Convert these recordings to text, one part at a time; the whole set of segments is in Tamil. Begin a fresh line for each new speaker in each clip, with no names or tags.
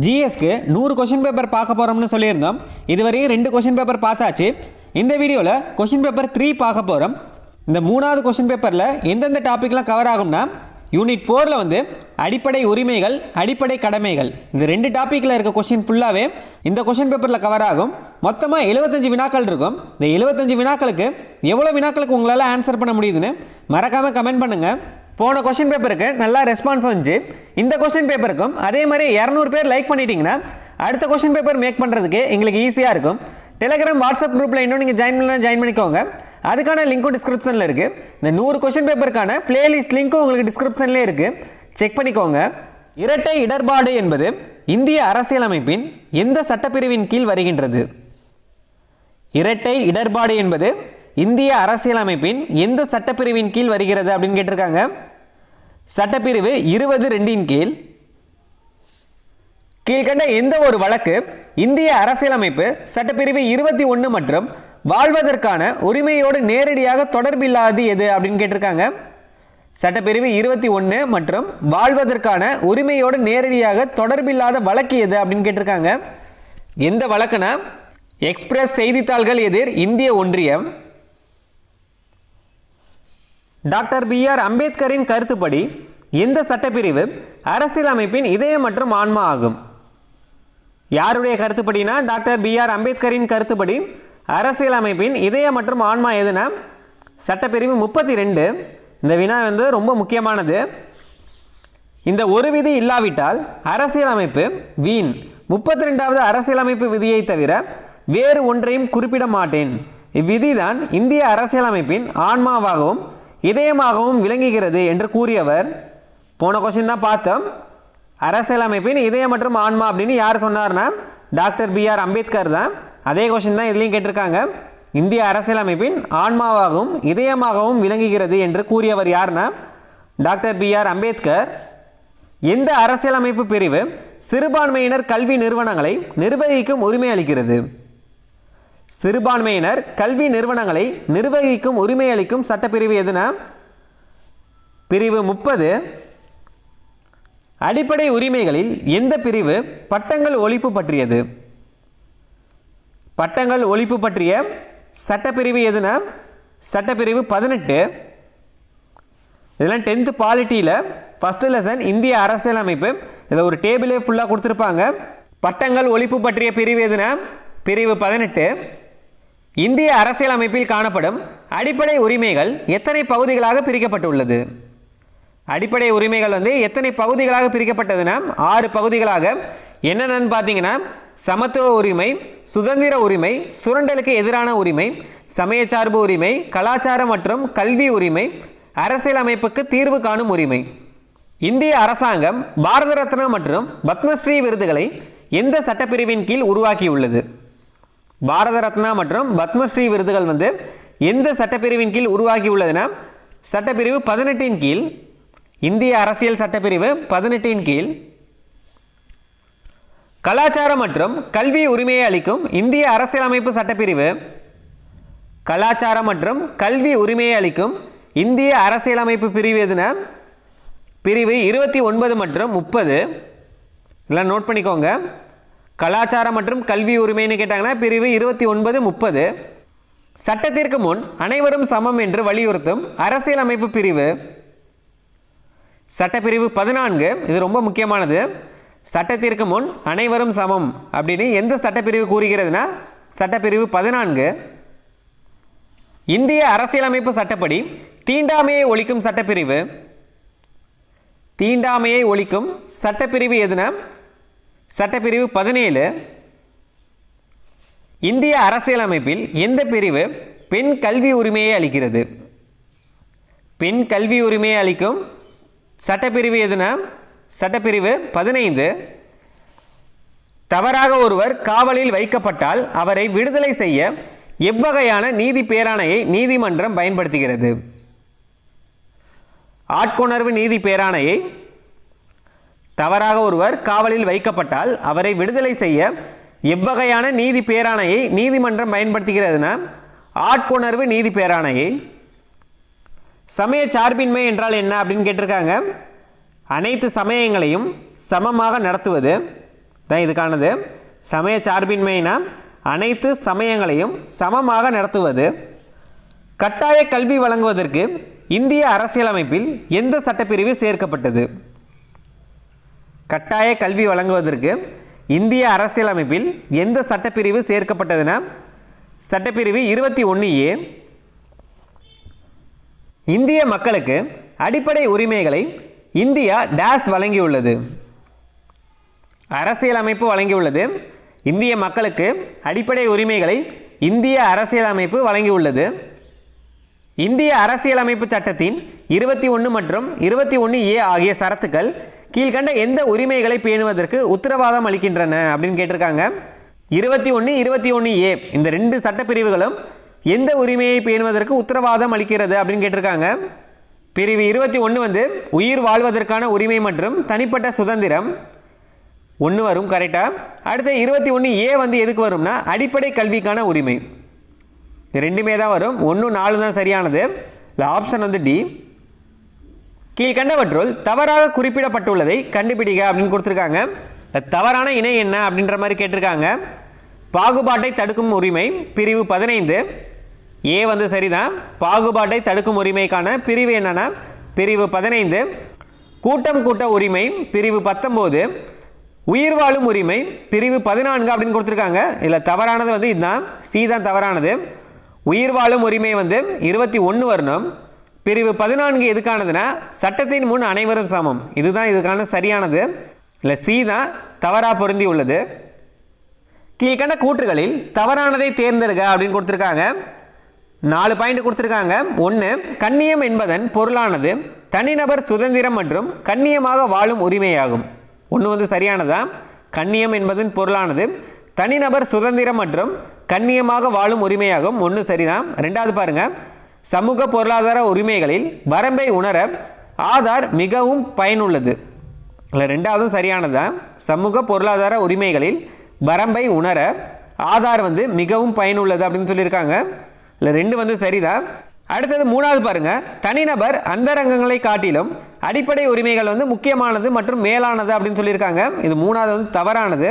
ஜிஎஸ்க்கு 100 கொஷின் பேப்பர் பார்க்க போகிறோம்னு சொல்லியிருந்தோம். இதுவரையும் 2 கொஷின் பேப்பர் பார்த்தாச்சு. இந்த வீடியோவில் கொஷின் பேப்பர் 3 பார்க்க போகிறோம். இந்த 3வது கொஷின் பேப்பரில் எந்தெந்த டாப்பிக்லாம் கவர் ஆகும்னா, யூனிட் 4ல் வந்து அடிப்படை உரிமைகள், அடிப்படை கடமைகள், இந்த 2 டாப்பிக்கில் இருக்க கொஷின் ஃபுல்லாகவே இந்த கொஷின் பேப்பரில் கவர் ஆகும். மொத்தமாக 75 வினாக்கள் இருக்கும். இந்த 75 வினாக்களுக்கு எவ்வளோ வினாக்களுக்கு உங்களால் ஆன்சர் பண்ண முடியுதுன்னு மறக்காமல் கமெண்ட் பண்ணுங்கள். போன கொஷின் பேப்பருக்கு நல்லா ரெஸ்பான்ஸ் வந்துச்சு. இந்த கொஷின் பேப்பருக்கும் அதே மாதிரி 200 பேர் லைக் பண்ணிட்டீங்கன்னா அடுத்த கொஷின் பேப்பர் மேக் பண்ணுறதுக்கு எங்களுக்கு ஈஸியாக இருக்கும். டெலிகிராம் வாட்ஸ்அப் குரூப்பில் இன்னும் நீங்கள் ஜாயின் பண்ணிக்கோங்க. அதுக்கான லிங்க்கும் டிஸ்கிரிப்ஷனில் இருக்குது. இந்த 100 கொஷின் பேப்பருக்கான பிளேலிஸ்ட் லிங்க்கும் உங்களுக்கு டிஸ்கிரிப்ஷன்லேயே இருக்குது, செக் பண்ணிக்கோங்க. இரட்டை இடர்பாடு என்பது இந்திய அரசியலமைப்பின் எந்த சட்டப்பிரிவின் கீழ் வருகின்றது? இரட்டை இடர்பாடு என்பது இந்திய அரசியலமைப்பின் எந்த சட்டப்பிரிவின் கீழ் வருகிறது அப்படின்னு கேட்டிருக்காங்க. சட்டப்பிரிவு 20(2) கீழ். கீழ்கண்ட எந்த ஒரு வழக்கு இந்திய அரசியலமைப்பு சட்டப்பிரிவு 21 மற்றும் வாழ்வதற்கான உரிமையோடு நேரடியாக தொடர்பில்லாது எது அப்படின்னு கேட்டிருக்காங்க. சட்டப்பிரிவு 21 மற்றும் வாழ்வதற்கான உரிமையோடு நேரடியாக தொடர்பில்லாத வழக்கு எது அப்படின்னு கேட்டிருக்காங்க. எந்த வழக்குனா, எக்ஸ்பிரஸ் செய்தித்தாள்கள் எதிர் இந்திய ஒன்றியம். Doctor B.R. அம்பேத்கரின் கருத்துப்படி எந்த சட்டப்பிரிவு அரசியலமைப்பின் இதயம் மற்றும் ஆன்மா ஆகும்? யாருடைய கருத்துப்படினா, டாக்டர் B.R. அம்பேத்கரின் கருத்துப்படி அரசியலமைப்பின் இதயம் மற்றும் ஆன்மா எதுனா சட்டப்பிரிவு 32. இந்த வினா வந்து ரொம்ப முக்கியமானது. இந்த ஒரு விதி இல்லாவிட்டால் அரசியலமைப்பு வீண். 32வது அரசியலமைப்பு விதியை தவிர வேறு ஒன்றையும் குறிப்பிட மாட்டேன். இவ்விதிதான் இந்திய அரசியலமைப்பின் ஆன்மாவாகவும் இதயமாகவும் விளங்குகிறது என்று கூறியவர். போன கொஸ்டின் தான் பார்த்தோம். அரசியலமைப்பின் இதயம் மற்றும் ஆன்மா அப்படின்னு யார் சொன்னார்னா டாக்டர் B.R. அம்பேத்கர் தான். அதே கொஸ்டின் தான் இதுலேயும் கேட்டிருக்காங்க. இந்திய அரசியலமைப்பின் ஆன்மாவாகவும் இதயமாகவும் விளங்குகிறது என்று கூறியவர் யார்னா டாக்டர் B.R. அம்பேத்கர். எந்த அரசியலமைப்பு பிரிவு சிறுபான்மையினர் கல்வி நிறுவனங்களை நிர்வகிக்கும் உரிமை அளிக்கிறது? சிறுபான்மையினர் கல்வி நிறுவனங்களை நிர்வகிக்கும் உரிமை அளிக்கும் சட்டப்பிரிவு எதுனா பிரிவு 30. அடிப்படை உரிமைகளில் எந்த பிரிவு பட்டங்கள் ஒழிப்பு பற்றியது? பட்டங்கள் ஒழிப்பு பற்றிய சட்டப்பிரிவு எதுனா சட்டப்பிரிவு 18. இதெல்லாம் 10th பாலிட்டியில் ஃபஸ்ட்டு லெசன் இந்திய அரசியலமைப்பு. இதில் ஒரு டேபிளே ஃபுல்லாக கொடுத்துருப்பாங்க. பட்டங்கள் ஒழிப்பு பற்றிய பிரிவு எதுனா பிரிவு 18. இந்திய அரசியலமைப்பில் காணப்படும் அடிப்படை உரிமைகள் எத்தனை பகுதிகளாக பிரிக்கப்பட்டுள்ளது? அடிப்படை உரிமைகள் வந்து எத்தனை பகுதிகளாக பிரிக்கப்பட்டதுன்னா 6 பகுதிகளாக. என்னென்னு பார்த்தீங்கன்னா, சமத்துவ உரிமை, சுதந்திர உரிமை, சுரண்டலுக்கு எதிரான உரிமை, சமயச்சார்பு உரிமை, கலாச்சார மற்றும் கல்வி உரிமை, அரசியலமைப்புக்கு தீர்வு காணும் உரிமை. இந்திய அரசாங்கம் பாரத ரத்னா மற்றும் பத்மஸ்ரீ விருதுகளை எந்த சட்டப்பிரிவின் கீழ் உருவாக்கியுள்ளது? பாரத ரத்னா மற்றும் பத்மஸ்ரீ விருதுகள் வந்து எந்த சட்டப்பிரிவின் கீழ் உருவாக்கியுள்ளதுன்னா சட்டப்பிரிவு 18 கீழ். இந்திய அரசியல் சட்டப்பிரிவு 18 கீழ். கலாச்சார மற்றும் கல்வி உரிமையை அளிக்கும் இந்திய அரசியலமைப்பு சட்டப்பிரிவு. கலாச்சார மற்றும் கல்வி உரிமையை அளிக்கும் இந்திய அரசியலமைப்பு பிரிவு எதுனா பிரிவு 29 மற்றும் 30. இதெல்லாம் நோட் பண்ணிக்கோங்க. கலாச்சாரம் மற்றும் கல்வி உரிமைன்னு கேட்டாங்கன்னா பிரிவு 29, 30. சட்டத்திற்கு முன் அனைவரும் சமம் என்று வலியுறுத்தும் அரசியலமைப்பு பிரிவு. சட்டப்பிரிவு 14. இது ரொம்ப முக்கியமானது. சட்டத்திற்கு முன் அனைவரும் சமம் அப்படின்னு எந்த சட்டப்பிரிவு கூறுகிறதுனா சட்டப்பிரிவு 14. இந்திய அரசியலமைப்பு சட்டப்படி தீண்டாமையை ஒழிக்கும் சட்டப்பிரிவு. தீண்டாமையை ஒழிக்கும் சட்டப்பிரிவு எதுனா சட்டப்பிரிவு 17. இந்திய அரசியலமைப்பில் எந்த பிரிவு பெண் கல்வி உரிமையை அளிக்கிறது? பெண் கல்வி உரிமையை அளிக்கும் சட்டப்பிரிவு எதுனா சட்டப்பிரிவு 15. தவறாக ஒருவர் காவலில் வைக்கப்பட்டால் அவரை விடுதலை செய்ய எவ்வகையான நீதி பேராணையை நீதிமன்றம் பயன்படுத்துகிறது? ஆட்கொணர்வு நீதி பேராணையை. தவறாக ஒருவர் காவலில் வைக்கப்பட்டால் அவரை விடுதலை செய்ய எவ்வகையான நீதி பேராணையை நீதிமன்றம் பயன்படுத்துகிறதுனா ஆட்கொணர்வு நீதி பேராணையை. சமய சார்பின்மை என்றால் என்ன அப்படின்னு கேட்டிருக்காங்க. அனைத்து சமயங்களையும் சமமாக நடத்துவது. தான் இதுக்கானது. சமய சார்பின்மைனா அனைத்து சமயங்களையும் சமமாக நடத்துவது. கட்டாய கல்வி வழங்குவதற்கு இந்திய அரசியலமைப்பில் எந்த சட்டப்பிரிவு சேர்க்கப்பட்டது? கட்டாய கல்வி வழங்குவதற்கு இந்திய அரசியலமைப்பில் எந்த சட்டப்பிரிவு சேர்க்கப்பட்டதுன்னா சட்டப்பிரிவு 21A. இந்திய மக்களுக்கு அடிப்படை உரிமைகளை இந்தியா டேஸ் வழங்கியுள்ளது. அரசியலமைப்பு வழங்கியுள்ளது. இந்திய மக்களுக்கு அடிப்படை உரிமைகளை இந்திய அரசியலமைப்பு வழங்கியுள்ளது. இந்திய அரசியலமைப்பு சட்டத்தின் 21 மற்றும் 21A ஆகிய சரத்துக்கள் கீழ்கண்ட எந்த உரிமைகளை பேணுவதற்கு உத்தரவாதம் அளிக்கின்றன அப்படின்னு கேட்டிருக்காங்க. 21, 21A இந்த ரெண்டு சட்டப்பிரிவுகளும் எந்த உரிமையை பேணுவதற்கு உத்தரவாதம் அளிக்கிறது அப்படின்னு கேட்டிருக்காங்க. பிரிவு 21 வந்து உயிர் வாழ்வதற்கான உரிமை மற்றும் தனிப்பட்ட சுதந்திரம். 1 வரும் கரெக்டாக. அடுத்த 21A வந்து எதுக்கு வரும்னா அடிப்படை கல்விக்கான உரிமை. ரெண்டுமே தான் வரும். 1, 4 தான் சரியானது. இல்லை ஆப்ஷன் வந்து டி. கீழ்கண்டவற்றுள் தவறாக குறிப்பிடப்பட்டுள்ளதை கண்டுபிடிக்க அப்படின்னு கொடுத்துருக்காங்க. தவறான இணை என்ன அப்படின்ற மாதிரி கேட்டிருக்காங்க. பாகுபாட்டை தடுக்கும் உரிமை பிரிவு 15. ஏ வந்து சரிதான். பாகுபாட்டை தடுக்கும் உரிமைக்கான பிரிவு என்னன்னா பிரிவு 15. கூட்டம் கூட்ட உரிமை பிரிவு 19. உயிர் வாழும் உரிமை பிரிவு 14 அப்படின்னு கொடுத்துருக்காங்க. இதில் தவறானது வந்து இதுதான், சி தான் தவறானது. உயிர் வாழும் உரிமை வந்து 21 வரணும். பிரிவு 14 எதுக்கானதுன்னா சட்டத்தின் முன் அனைவரும் சமம். இதுதான் இதுக்கான சரியானது. இல்லை சி தான் தவறாக பொருந்தி உள்ளது. கீழ்கண்ட கூற்றுகளில் தவறானதை தேர்ந்தெடுக்க அப்படின்னு கொடுத்துருக்காங்க. 4 பாயிண்ட் கொடுத்துருக்காங்க. 1, கண்ணியம் என்பதன் பொருளானது தனிநபர் சுதந்திரம் மற்றும் கண்ணியமாக வாழும் உரிமையாகும். 1 வந்து சரியானதான். கண்ணியம் என்பதன் பொருளானது தனிநபர் சுதந்திரம் மற்றும் கண்ணியமாக வாழும் உரிமையாகும். 1 சரிதான். 2வது பாருங்க, சமூக பொருளாதார உரிமைகளில் வரம்பை உணர ஆதார் மிகவும் பயனுள்ளது. இல்லை 2வதும் சரியானதான். சமூக பொருளாதார உரிமைகளில் வரம்பை உணர ஆதார் வந்து மிகவும் பயனுள்ளது அப்படின்னு சொல்லியிருக்காங்க. இல்லை 2 வந்து சரிதான். அடுத்தது 3வது பாருங்க, தனிநபர் அந்தரங்கங்களை காட்டிலும் அடிப்படை உரிமைகள் வந்து முக்கியமானது மற்றும் மேலானது அப்படின்னு சொல்லியிருக்காங்க. இது 3வது வந்து தவறானது.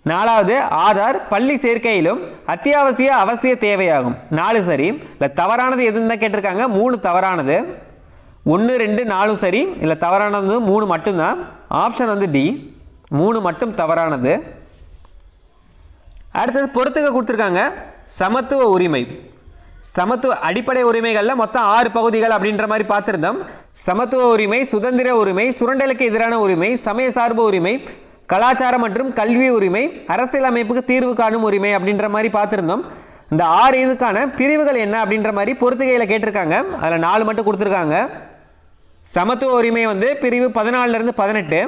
4வது ஆதார் பள்ளி சேர்க்கையிலும் அத்தியாவசிய அவசிய தேவையாகும். 4 சரி. இல்லை தவறானது எதுன்னு தான் கேட்டிருக்காங்க. 3 தவறானது. 1, 2, 4 சரி. இல்லை தவறானது 3 மட்டும்தான். ஆப்ஷன் வந்து டி, 3 மட்டும் தவறானது. அடுத்தது பொறுத்துக்க கொடுத்துருக்காங்க. சமத்துவ உரிமை. சமத்துவ அடிப்படை உரிமைகளில் மொத்தம் 6 பகுதிகள் அப்படின்ற மாதிரி பார்த்துருந்தோம். சமத்துவ உரிமை, சுதந்திர உரிமை, சுரண்டலுக்கு எதிரான உரிமை, சமய சார்பு உரிமை, கலாச்சார மற்றும் கல்வி உரிமை, அரசியலமைப்புக்கு தீர்வு காணும் உரிமை அப்படின்ற மாதிரி பார்த்துருந்தோம். இந்த 6 இதுக்கான பிரிவுகள் என்ன அப்படின்ற மாதிரி பொறுத்துகையில் கேட்டிருக்காங்க. அதில் 4 மட்டும் கொடுத்துருக்காங்க. சமத்துவ உரிமை வந்து பிரிவு 14லேருந்து 18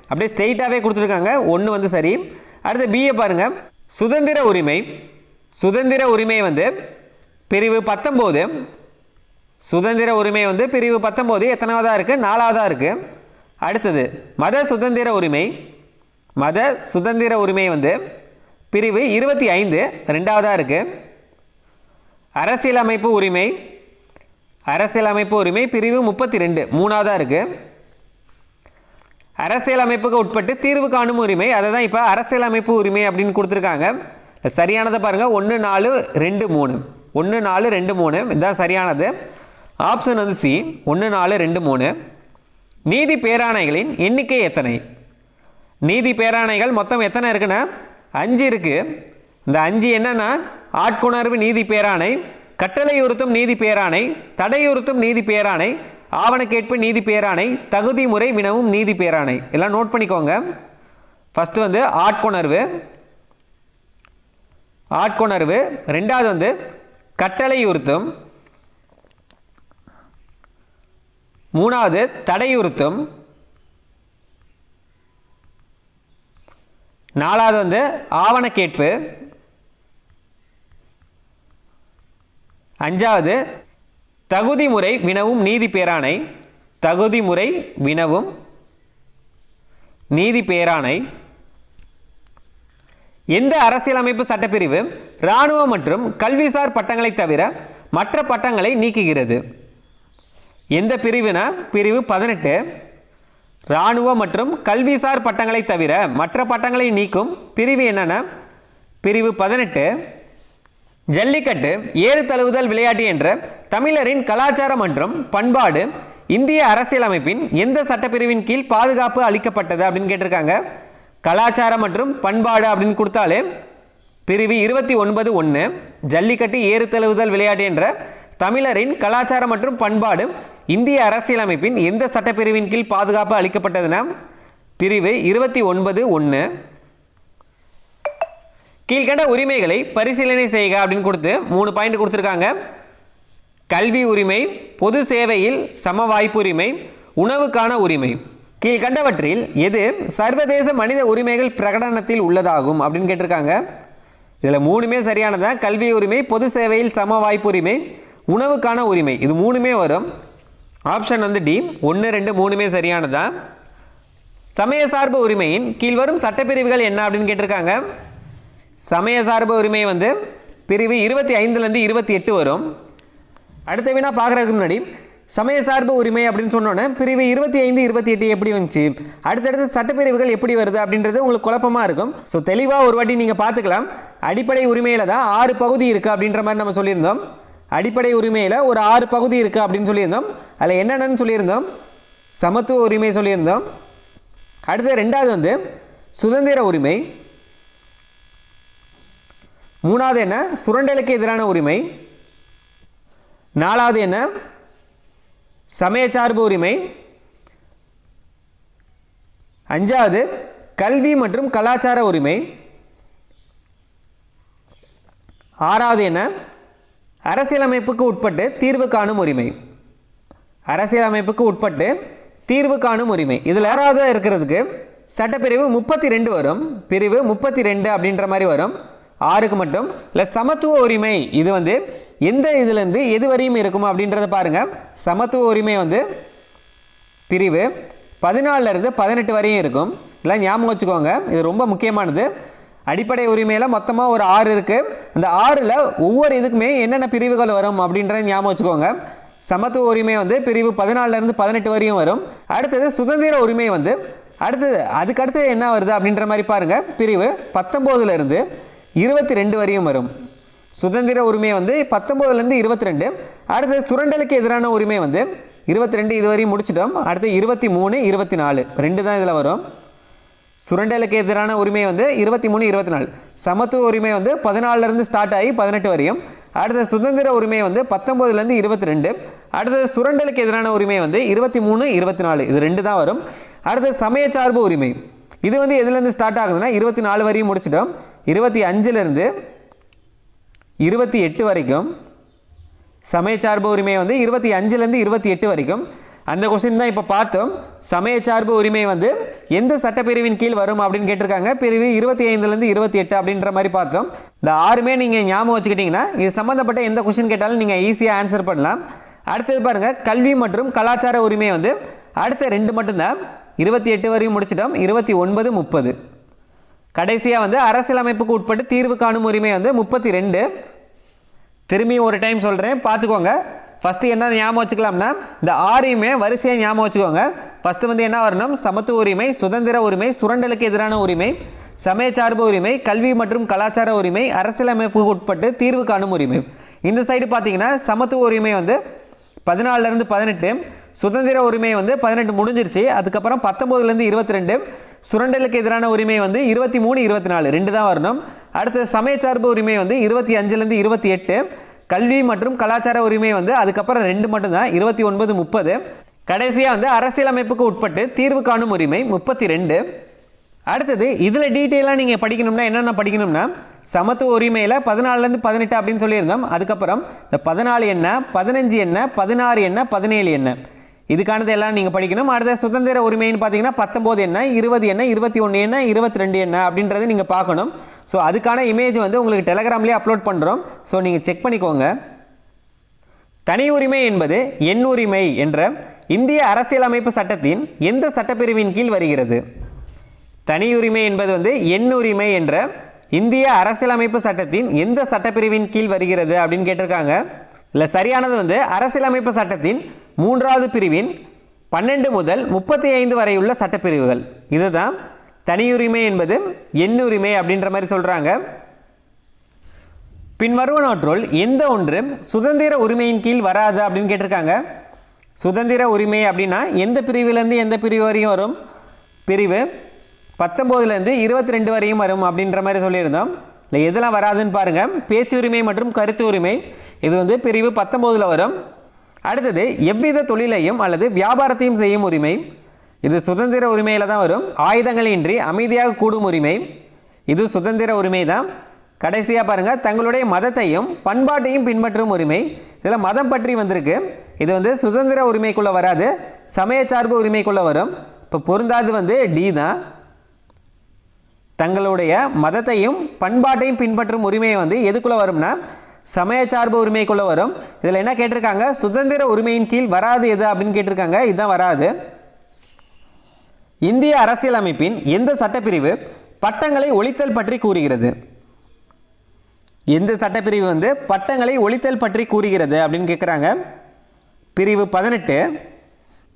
அப்படியே ஸ்ட்ரெயிட்டாகவே கொடுத்துருக்காங்க. 1 வந்து சரி. அடுத்து பிஏ பாருங்கள், சுதந்திர உரிமை. சுதந்திர உரிமை வந்து பிரிவு 19. சுதந்திர உரிமை வந்து பிரிவு 19 எத்தனாவதாக இருக்குது? 4வதாக இருக்குது. அடுத்தது மத சுதந்திர உரிமை. மத சுதந்திர உரிமை வந்து பிரிவு 25 2வதாக இருக்குது. அரசியலமைப்பு உரிமை. அரசியலமைப்பு உரிமை பிரிவு 32 3வதாக இருக்குது. அரசியலமைப்புக்கு உட்பட்டு தீர்வு காணும் உரிமை, அதை தான் இப்போ அரசியலமைப்பு உரிமை அப்படின்னு கொடுத்துருக்காங்க. சரியானதை பாருங்கள். 1, 4, 2, 3. 1, 4, 2, 3 இதுதான் சரியானது. ஆப்ஷன் வந்து சி, 1, 4, 2, 3. நீதி பேராணைகளின் எண்ணிக்கை எத்தனை? நீதி பேராணைகள் மொத்தம் எத்தனை இருக்குன்னா 5 இருக்குது. இந்த 5 என்னன்னா ஆட்கொணர்வு நீதி பேராணை, கட்டளையுறுத்தும் நீதி பேராணை, தடையுறுத்தும் நீதி பேராணை, ஆவணக்கேட்பு நீதி பேராணை, தகுதி முறை வினவும் நீதி பேராணை. எல்லாம் நோட் பண்ணிக்கோங்க. ஃபஸ்ட்டு வந்து ஆட்கொணர்வு. ஆட்கொணர்வு. 2வது வந்து கட்டளையுறுத்தும். 3வது தடையுறுத்தும். 4வது வந்து ஆவணக்கேட்பு. 5வது தகுதி முறை வினவும் நீதி பேராணை. தகுதி முறை வினவும் நீதி பேராணை. எந்த அரசியலமைப்பு சட்டப்பிரிவு இராணுவ மற்றும் கல்விசார் பட்டங்களை தவிர மற்ற பட்டங்களை நீக்குகிறது? எந்த பிரிவுனா பிரிவு 18. இராணுவ மற்றும் கல்விசார் பட்டங்களை தவிர மற்ற பட்டங்களை நீக்கும் பிரிவு என்னென்ன? பிரிவு 18. ஜல்லிக்கட்டு ஏறு தழுவுதல் விளையாட்டு என்ற தமிழரின் கலாச்சாரம் மற்றும் பண்பாடு இந்திய அரசியலமைப்பின் எந்த சட்டப்பிரிவின் கீழ் பாதுகாப்பு அளிக்கப்பட்டது அப்படின்னு கேட்டிருக்காங்க. கலாச்சாரம் மற்றும் பண்பாடு அப்படின்னு கொடுத்தாலே பிரிவு 29(1) ஜல்லிக்கட்டு ஏறு தழுவுதல் விளையாட்டு என்ற தமிழரின் கலாச்சாரம் மற்றும் பண்பாடு இந்திய அரசியலமைப்பின் எந்த சட்டப்பிரிவின் கீழ் பாதுகாப்பு அளிக்கப்பட்டதுன்னா பிரிவு 29(1). கீழ்கண்ட உரிமைகளை பரிசீலனை செய்க அப்படின்னு கொடுத்து 3 பாயிண்ட் கொடுத்துருக்காங்க. கல்வி உரிமை, பொது சேவையில் சம வாய்ப்பு உரிமை, உணவுக்கான உரிமை. கீழ்கண்டவற்றில் எது சர்வதேச மனித உரிமைகள் பிரகடனத்தில் உள்ளதாகும் அப்படின்னு கேட்டிருக்காங்க. இதில் 3மே சரியானதான். கல்வி உரிமை, பொது சேவையில் சம வாய்ப்பு உரிமை, உணவுக்கான உரிமை, இது 3மே வரும். ஆப்ஷன் வந்து டி 1, 2, 3மே சரியானதான். சமய சார்பு உரிமையின் கீழ் வரும் சட்டப்பிரிவுகள் என்ன அப்படின்னு கேட்டிருக்காங்க. சமய சார்பு உரிமை வந்து பிரிவு 25 28 வரும். அடுத்த வினா பார்க்குறதுக்கு முன்னாடி சமய சார்பு உரிமை அப்படின்னு சொன்னோன்னே பிரிவு 25 28 எப்படி வந்துச்சு, அடுத்தடுத்த சட்டப்பிரிவுகள் எப்படி வருது அப்படின்றது உங்களுக்கு குழப்பமாக இருக்கும். ஸோ தெளிவாக ஒரு வாட்டி நீங்கள் பார்த்துக்கலாம். அடிப்படை உரிமையில் தான் 6 பகுதி இருக்குது அப்படின்ற மாதிரி நம்ம சொல்லியிருந்தோம். அடிப்படை உரிமையில் ஒரு 6 பகுதி இருக்குது அப்படின்னு சொல்லியிருந்தோம். அதில் என்னென்னு சொல்லியிருந்தோம்? சமத்துவ உரிமை சொல்லியிருந்தோம். அடுத்து 2வது வந்து சுதந்திர உரிமை. 3வது என்ன? சுரண்டலுக்கு எதிரான உரிமை. 4வது என்ன? சமயச்சார்பு உரிமை. 5வது கல்வி மற்றும் கலாச்சார உரிமை. 6வது என்ன? அரசியலமைப்புக்கு உட்பட்டு தீர்வு காணும் உரிமை. அரசியலமைப்புக்கு உட்பட்டு தீர்வு காணும் உரிமை. இதில் 6வது இருக்கிறதுக்கு சட்டப்பிரிவு 32 வரும். பிரிவு 32 அப்படின்ற மாதிரி வரும் 6க்கு மட்டும். இல்லை சமத்துவ உரிமை இது வந்து எந்த இதுலேருந்து எது வரையும் இருக்கும் அப்படின்றத பாருங்கள். சமத்துவ உரிமை வந்து பிரிவு 14 18 வரையும் இருக்கும். இதெல்லாம் ஞாபகம் வச்சுக்கோங்க, இது ரொம்ப முக்கியமானது. அடிப்படை உரிமையில் மொத்தமாக ஒரு 6 இருக்குது. அந்த 6ல் ஒவ்வொரு இதுக்குமே என்னென்ன பிரிவுகள் வரும் அப்படின்றத ஞாபகம் வச்சுக்கோங்க. சமத்துவ உரிமை வந்து பிரிவு 14 18 வரையும் வரும். அடுத்தது சுதந்திர உரிமை வந்து அடுத்தது அதுக்கடுத்து என்ன வருது அப்படின்ற மாதிரி பாருங்கள். பிரிவு 19 22 வரையும் வரும். சுதந்திர உரிமை வந்து 19 22. அடுத்தது சுரண்டலுக்கு எதிரான உரிமை வந்து 22 இதுவரையும் முடிச்சிட்டோம். அடுத்து 23 24 2 தான் இதில் வரும். சுரண்டலுக்கு எதிரான உரிமை வந்து 23 24. சமத்துவ உரிமை வந்து 14 ஸ்டார்ட் ஆகி 18 வரையும். அடுத்தது சுதந்திர உரிமை வந்து 19 22. அடுத்தது சுரண்டலுக்கு எதிரான உரிமை வந்து 23 24 இது 2 தான் வரும். அடுத்தது சமயச்சார்பு உரிமை இது வந்து எதுலேருந்து ஸ்டார்ட் ஆகுதுன்னா 24 வரையும் முடிச்சிட்டோம். 25 28 வரைக்கும். சமயச்சார்பு உரிமை வந்து 25 28 வரைக்கும். அந்த கொஸ்டின் தான் இப்போ பார்த்தோம். சமயச்சார்பு உரிமை வந்து எந்த சட்டப்பிரிவின் கீழ் வரும் அப்படின்னு கேட்டிருக்காங்க. பிரிவு 25 28 அப்படின்ற மாதிரி பார்த்தோம். இந்த 6மே நீங்கள் ஞாபகம் வச்சுக்கிட்டிங்கன்னா இது சம்மந்தப்பட்ட எந்த கொஸ்டின் கேட்டாலும் நீங்கள் ஈஸியாக ஆன்சர் பண்ணலாம். அடுத்தது பாருங்கள், கல்வி மற்றும் கலாச்சார உரிமை வந்து அடுத்த 2 மட்டும்தான். 28 வரையும் முடிச்சிட்டோம். 29 30. கடைசியாக வந்து அரசியலமைப்புக்கு உட்பட்டு தீர்வு காணும் உரிமை வந்து 32. திரும்பி ஒரு டைம் சொல்கிறேன், பார்த்துக்கோங்க. ஃபஸ்ட்டு என்ன ஞாபகம் வச்சுக்கலாம்னா இந்த 6யுமே வரிசையாக ஞாபகம் வச்சுக்கோங்க. ஃபஸ்ட்டு வந்து என்ன வரணும்? சமத்துவ உரிமை, சுதந்திர உரிமை, சுரண்டலுக்கு எதிரான உரிமை, சமயச்சார்பு உரிமை, கல்வி மற்றும் கலாச்சார உரிமை, அரசியலமைப்புக்கு உட்பட்டு தீர்வு காணும் உரிமை. இந்த சைடு பார்த்தீங்கன்னா சமத்துவ உரிமை வந்து 14 18, சுதந்திர உரிமை வந்து 18 முடிஞ்சிருச்சு. அதுக்கப்புறம் 19 22, சுரண்டலுக்கு எதிரான உரிமை வந்து 23 24 2 தான் வரணும். அடுத்தது சமயச்சார்பு உரிமை வந்து 25 28, கல்வி மற்றும் கலாச்சார உரிமை வந்து அதுக்கப்புறம் 2 மட்டும்தான் 29 30. கடைசியாக வந்து அரசியலமைப்புக்கு உட்பட்டு தீர்வு காணும் உரிமை 32. அடுத்தது இதில் டீட்டெயிலாக நீங்கள் படிக்கணும்னா என்னென்ன படிக்கணும்னா சமத்துவ உரிமையில் 14 18 அப்படின்னு சொல்லியிருந்தோம். அதுக்கப்புறம் இந்த 14 என்ன, 15 என்ன, 16 என்ன, 17 என்ன, இதுக்கானது எல்லாம் நீங்கள் படிக்கணும். அடுத்த சுதந்திர உரிமைன்னு பார்த்தீங்கன்னா 19 என்ன, 20 என்ன, 21 என்ன, 22 என்ன அப்படின்றது நீங்கள் பார்க்கணும். ஸோ அதுக்கான இமேஜ் வந்து உங்களுக்கு டெலகிராம்லேயே அப்லோட் பண்ணுறோம். ஸோ நீங்கள் செக் பண்ணிக்கோங்க. தனி உரிமை என்பது எண் உரிமை என்ற இந்திய அரசியலமைப்பு சட்டத்தின் எந்த சட்டப்பிரிவின் கீழ் வருகிறது? தனி உரிமை என்பது வந்து எண் உரிமை என்ற இந்திய அரசியலமைப்பு சட்டத்தின் எந்த சட்டப்பிரிவின் கீழ் வருகிறது அப்படின்னு கேட்டிருக்காங்க. இல்லை சரியானது வந்து அரசியலமைப்பு சட்டத்தின் 3வது பிரிவின் 12 முதல் 35 வரை உள்ள சட்டப்பிரிவுகள். இதுதான் தனியுரிமை என்பது எண்ணுரிமை அப்படின்ற மாதிரி சொல்கிறாங்க. பின்வருவனவற்றுள் எந்த ஒன்று சுதந்திர உரிமையின் கீழ் வராது அப்படின்னு கேட்டிருக்காங்க. சுதந்திர உரிமை அப்படின்னா எந்த பிரிவிலேருந்து எந்த பிரிவு வரையும் வரும்? பிரிவு 19லேருந்து 22 வரையும் வரும் அப்படின்ற மாதிரி சொல்லியிருந்தோம். இல்லை எதெல்லாம் வராதுன்னு பாருங்கள். பேச்சுரிமை மற்றும் கருத்து உரிமை இது வந்து பிரிவு 19ல் வரும். அடுத்தது எவ்வித தொழிலையும் அல்லது வியாபாரத்தையும் செய்யும் உரிமை, இது சுதந்திர உரிமையில் தான் வரும். ஆயுதங்களின்றி அமைதியாக கூடும் உரிமை, இது சுதந்திர உரிமை தான். கடைசியாக பாருங்கள், தங்களுடைய மதத்தையும் பண்பாட்டையும் பின்பற்றும் உரிமை, இதில் மதம் பற்றி வந்திருக்கு. இது வந்து சுதந்திர உரிமைக்குள்ளே வராது, சமயச்சார்பு உரிமைக்குள்ளே வரும். இப்போ பொருந்தாது வந்து டி தான். தங்களுடைய மதத்தையும் பண்பாட்டையும் பின்பற்றும் உரிமையை வந்து எதுக்குள்ளே வரும்னா சமயச்சார்பு உரிமைக்குள்ளே வரும். இதில் என்ன கேட்டிருக்காங்க? சுதந்திர உரிமையின் கீழ் வராது எது அப்படின்னு கேட்டிருக்காங்க. இதுதான் வராது. இந்திய அரசியலமைப்பின் எந்த சட்டப்பிரிவு பட்டங்களை ஒழித்தல் பற்றி கூறுகிறது? எந்த சட்டப்பிரிவு வந்து பட்டங்களை ஒழித்தல் பற்றி கூறுகிறது அப்படின்னு கேட்குறாங்க. பிரிவு 18.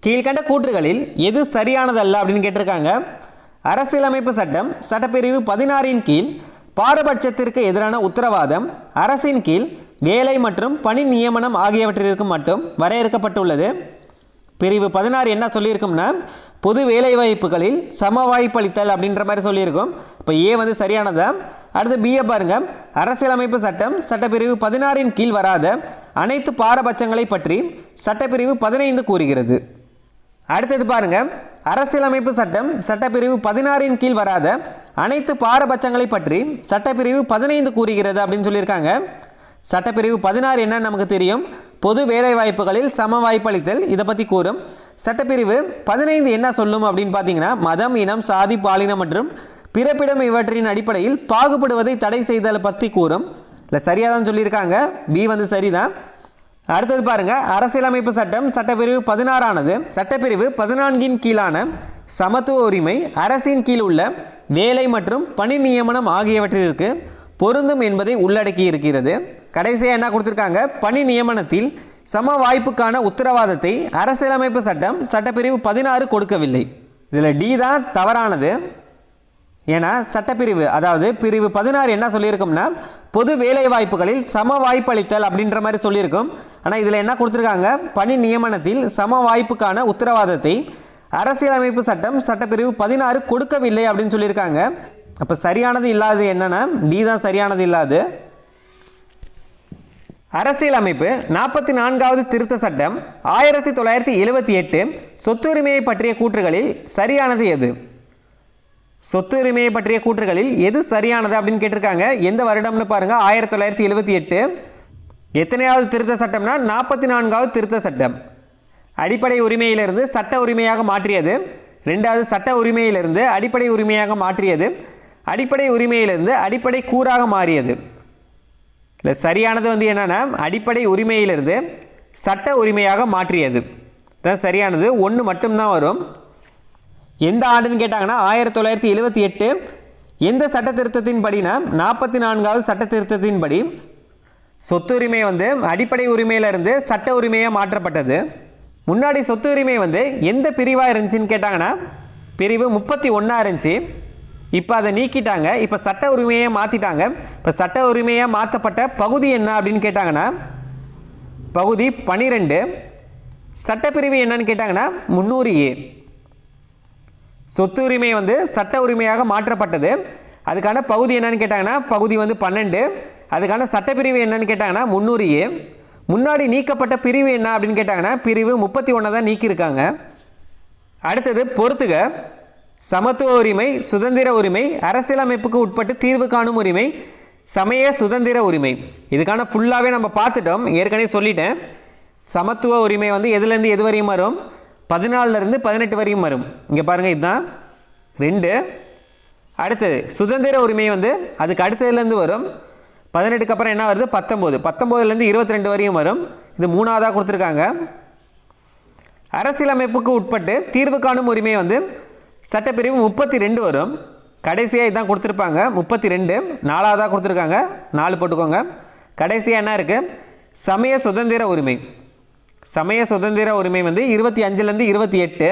கீழ்கண்ட கூற்றுகளில் எது சரியானதல்ல அப்படின்னு கேட்டிருக்காங்க. அரசியலமைப்பு சட்டம் சட்டப்பிரிவு 16 கீழ் பாரபட்சத்திற்கு எதிரான உத்தரவாதம் அரசின் கீழ் வேலை மற்றும் பணி நியமனம் ஆகியவற்றிற்கு மட்டும் வரையறுக்கப்பட்டுள்ளது. பிரிவு 16 என்ன சொல்லியிருக்கும்னா பொது வேலைவாய்ப்புகளில் சம வாய்ப்பளித்தல் அப்படின்ற மாதிரி சொல்லியிருக்கும். இப்போ ஏ வந்து சரியானதா? அடுத்து பிஏ பாருங்க. அரசியலமைப்பு சட்டம் சட்டப்பிரிவு 16 கீழ் வராத அனைத்து பாரபட்சங்களை பற்றி சட்டப்பிரிவு 15 கூறுகிறது. அடுத்தது பாருங்க, அரசியலமைப்பு சட்டம் சட்டப்பிரிவு 16 கீழ் வராத அனைத்து பாரபட்சங்களை பற்றி சட்டப்பிரிவு 15 கூறுகிறது அப்படின்னு சொல்லியிருக்காங்க. சட்டப்பிரிவு 16 என்ன நமக்கு தெரியும்? பொது வேலைவாய்ப்புகளில் சம வாய்ப்பளித்தல், இதை பற்றி கூறும். சட்டப்பிரிவு 15 என்ன சொல்லும் அப்படின்னு பார்த்தீங்கன்னா மதம், இனம், சாதி, பாலினம் மற்றும் பிறப்பிடம் இவற்றின் அடிப்படையில் பாகுபடுவதை தடை செய்தல் பற்றி கூறும். இல்லை சரியாக தான் சொல்லியிருக்காங்க. பி வந்து சரிதான். அடுத்தது பாருங்க, அரசியலமைப்பு சட்டம் சட்டப்பிரிவு 16 சட்டப்பிரிவு 14 கீழான சமத்துவ உரிமை அரசின் கீழ் உள்ள வேலை மற்றும் பணி நியமனம் ஆகியவற்றிற்கு பொருந்தும் என்பதை உள்ளடக்கி இருக்கிறது. கடைசியாக என்ன கொடுத்துருக்காங்க? பணி நியமனத்தில் சம வாய்ப்புக்கான உத்தரவாதத்தை அரசியலமைப்பு சட்டம் சட்டப்பிரிவு 16 கொடுக்கவில்லை. இதில் டி தான் தவறானது. ஏன்னா சட்டப்பிரிவு அதாவது பிரிவு 16 என்ன சொல்லியிருக்கோம்னா பொது வேலை வாய்ப்புகளில் சம வாய்ப்பளித்தல் அப்படின்ற மாதிரி சொல்லியிருக்கும். ஆனால் இதில் என்ன கொடுத்துருக்காங்க? பணி நியமனத்தில் சம வாய்ப்புக்கான உத்தரவாதத்தை அரசியலமைப்பு சட்டம் சட்டப்பிரிவு 16 கொடுக்கவில்லை அப்படின்னு சொல்லியிருக்காங்க. அப்போ சரியானது இல்லாது என்னன்னா டி தான் சரியானது இல்லாது. அரசியலமைப்பு 44வது திருத்த சட்டம் 1978 சொத்துரிமையை பற்றிய கூற்றுகளில் சரியானது எது? சொத்துரிமையை பற்றிய கூற்றுகளில் எது சரியானது அப்படின்னு கேட்டிருக்காங்க. எந்த வருடம்னு பாருங்க, 1978. எத்தனையாவது திருத்த சட்டம்னா 44வது திருத்த சட்டம். அடிப்படை உரிமையிலிருந்து சட்ட உரிமையாக மாற்றியது. ரெண்டாவது சட்ட உரிமையிலிருந்து அடிப்படை உரிமையாக மாற்றியது. அடிப்படை உரிமையிலிருந்து அடிப்படை கூறாக மாறியது. இல்லை சரியானது வந்து என்னன்னா அடிப்படை உரிமையிலிருந்து சட்ட உரிமையாக மாற்றியது தான் சரியானது. ஒன்று மட்டும்தான் வரும். எந்த ஆண்டுன்னு கேட்டாங்கன்னா 1978. எந்த சட்ட திருத்தத்தின் படினா 44வது சட்ட திருத்தத்தின் படி சொத்துரிமை வந்து அடிப்படை உரிமையிலிருந்து சட்ட உரிமையாக மாற்றப்பட்டது. முன்னாடி சொத்து உரிமை வந்து எந்த பிரிவாக இருந்துச்சுன்னு கேட்டாங்கன்னா பிரிவு 31 இருந்துச்சு. இப்போ அதை நீக்கிட்டாங்க. இப்போ சட்ட உரிமையை மாற்றிட்டாங்க. இப்போ சட்ட உரிமையாக மாற்றப்பட்ட பகுதி என்ன அப்படின்னு கேட்டாங்கன்னா பகுதி 12. சட்டப்பிரிவு என்னன்னு கேட்டாங்கன்னா 300A. சொத்து உரிமை வந்து சட்ட உரிமையாக மாற்றப்பட்டது. அதுக்கான பகுதி என்னன்னு கேட்டாங்கன்னா பகுதி வந்து 12. அதுக்கான சட்டப்பிரிவு என்னன்னு கேட்டாங்கன்னா 300A. முன்னாடி நீக்கப்பட்ட பிரிவு என்ன அப்படின்னு கேட்டாங்கன்னா பிரிவு 31 தான் நீக்கியிருக்காங்க. அடுத்தது பொறுத்துக. சமத்துவ உரிமை, சுதந்திர உரிமை, அரசியலமைப்புக்கு உட்பட்டு தீர்வு காணும் உரிமை, சமய சுதந்திர உரிமை. இதுக்கான ஃபுல்லாகவே நம்ம பார்த்துட்டோம், ஏற்கனவே சொல்லிட்டேன். சமத்துவ உரிமை வந்து எதுலேருந்து எது வரையும் வரும்? 14லேருந்து 18 வரையும் வரும். இங்கே பாருங்கள், இதுதான் 2. அடுத்தது சுதந்திர உரிமை வந்து அதுக்கு அடுத்ததுலேருந்து வரும். 18க்கு அப்புறம் என்ன வருது? 19. 19லேருந்து 22 வரையும் வரும். இது 3ஆவதாக கொடுத்துருக்காங்க. அரசியலமைப்புக்கு உட்பட்டு தீர்வு காணும் உரிமை வந்து சட்டப்பிரிவு 32 வரும். கடைசியாக இதுதான் கொடுத்துருப்பாங்க 32. 4ஆவதாக கொடுத்துருக்காங்க, 4 போட்டுக்கோங்க. கடைசியாக என்ன இருக்குது? சமய சுதந்திர உரிமை. சமய சுதந்திர உரிமை வந்து 25லேருந்து 28.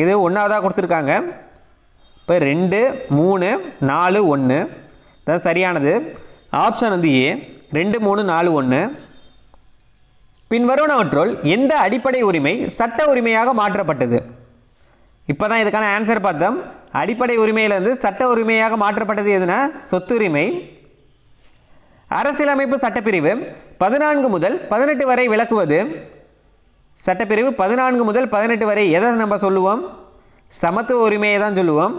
இது ஒன்றாவதாக கொடுத்துருக்காங்க. இப்போ 2, 3, 4, 1 தான் சரியானது. ஆப்ஷன் வந்து ஏ 2, 3, 4, 1. பின்வருவனவற்றுள் எந்த அடிப்படை உரிமை சட்ட உரிமையாக மாற்றப்பட்டது? இப்போ தான் இதுக்கான ஆன்சர் பார்த்தோம். அடிப்படை உரிமையிலிருந்து சட்ட உரிமையாக மாற்றப்பட்டது எதுனா சொத்துரிமை. அரசியலமைப்பு சட்டப்பிரிவு 14 முதல் 18 வரை விளக்குவது. சட்டப்பிரிவு 14 முதல் 18 வரை எதை நம்ம சொல்லுவோம்? சமத்துவ உரிமையை தான் சொல்லுவோம்.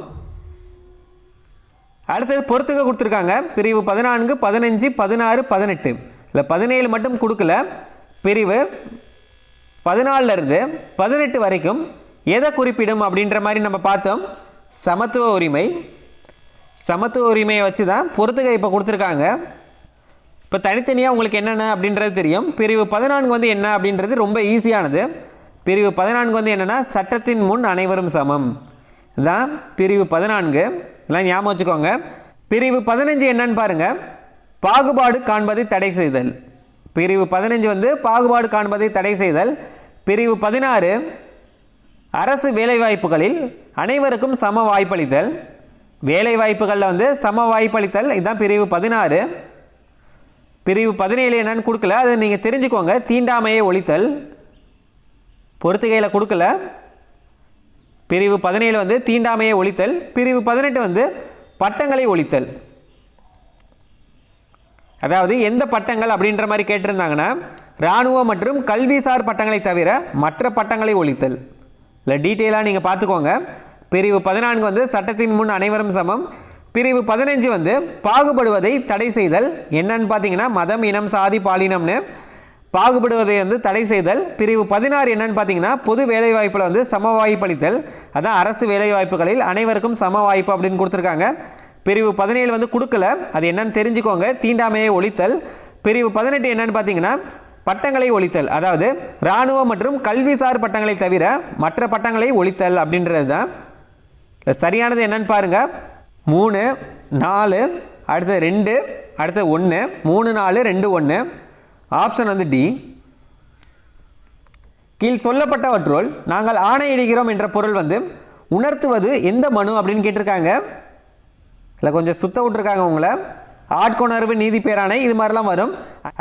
அடுத்தது பொறுத்துக்க கொடுத்துருக்காங்க. பிரிவு 14, 15, 16, 18 இல்லை 17 மட்டும் கொடுக்கல. பிரிவு 14லேருந்து 18 வரைக்கும் எதை குறிப்பிடும் அப்படின்ற மாதிரி நம்ம பார்த்தோம். சமத்துவ உரிமை. சமத்துவ உரிமையை வச்சு தான் பொறுத்துக்க இப்போ கொடுத்துருக்காங்க. இப்போ தனித்தனியாக உங்களுக்கு என்னென்ன அப்படின்றது தெரியும். பிரிவு 14 வந்து என்ன அப்படின்றது ரொம்ப ஈஸியானது. பிரிவு 14 வந்து என்னென்னா சட்டத்தின் முன் அனைவரும் சமம் தான் பிரிவு 14. இதெல்லாம் ஞாபகம் வச்சுக்கோங்க. பிரிவு 15 என்னன்னு பாருங்கள். பாகுபாடு காண்பதை தடை செய்தல். பிரிவு 15 வந்து பாகுபாடு காண்பதை தடை செய்தல். பிரிவு 16 அரசு வேலைவாய்ப்புகளில் அனைவருக்கும் சம வாய்ப்பளித்தல். வேலைவாய்ப்புகளில் வந்து சம வாய்ப்பளித்தல், இதுதான் பிரிவு 16. பிரிவு 17 என்னன்னு கொடுக்கல, அதை நீங்கள் தெரிஞ்சுக்கோங்க. தீண்டாமையை ஒழித்தல். பொறுத்துகையில் கொடுக்கல. பிரிவு 17 வந்து தீண்டாமையை ஒழித்தல். பிரிவு 18 வந்து பட்டங்களை ஒழித்தல். அதாவது எந்த பட்டங்கள் அப்படின்ற மாதிரி கேட்டிருந்தாங்கன்னா இராணுவ மற்றும் கல்விசார் பட்டங்களை தவிர மற்ற பட்டங்களை ஒழித்தல். இல்லை டீட்டெயிலாக நீங்கள் பார்த்துக்கோங்க. பிரிவு 14 வந்து சட்டத்தின் முன் அனைவரும் சமம். பிரிவு 15 வந்து பாகுபடுவதை தடை செய்தல். என்னன்னு பார்த்தீங்கன்னா மதம், இனம், சாதி, பாலினம்னு பாகுபடுவதை வந்து தடை செய்தல். பிரிவு 16 என்னன்னு பார்த்தீங்கன்னா பொது வேலைவாய்ப்பில் வந்து சம வாய்ப்பளித்தல். அதான் அரசு வேலைவாய்ப்புகளில் அனைவருக்கும் சம வாய்ப்பு அப்படின்னு கொடுத்துருக்காங்க. பிரிவு 17 வந்து கொடுக்கல, அது என்னன்னு தெரிஞ்சுக்கோங்க. தீண்டாமையை ஒழித்தல். பிரிவு 18 என்னன்னு பார்த்தீங்கன்னா பட்டங்களை ஒழித்தல். அதாவது இராணுவ மற்றும் கல்விசார் பட்டங்களை தவிர மற்ற பட்டங்களை ஒழித்தல் அப்படின்றது தான். சரியானது என்னன்னு பாருங்கள். 3, 4, அடுத்து 2, அடுத்து 1, 3, 4, 2, 1. ஆப்ஷன் வந்து டி. கீழ் சொல்லப்பட்டவற்றுள் நாங்கள் ஆணையிடுகிறோம் என்ற பொருள் வந்து உணர்த்துவது எந்த மனு அப்படின்னு கேட்டிருக்காங்க. இல்லை கொஞ்சம் சுத்த விட்டுருக்காங்க உங்களை. ஆட்கொணர்வு நீதி பேராணை இது மாதிரிலாம் வரும்.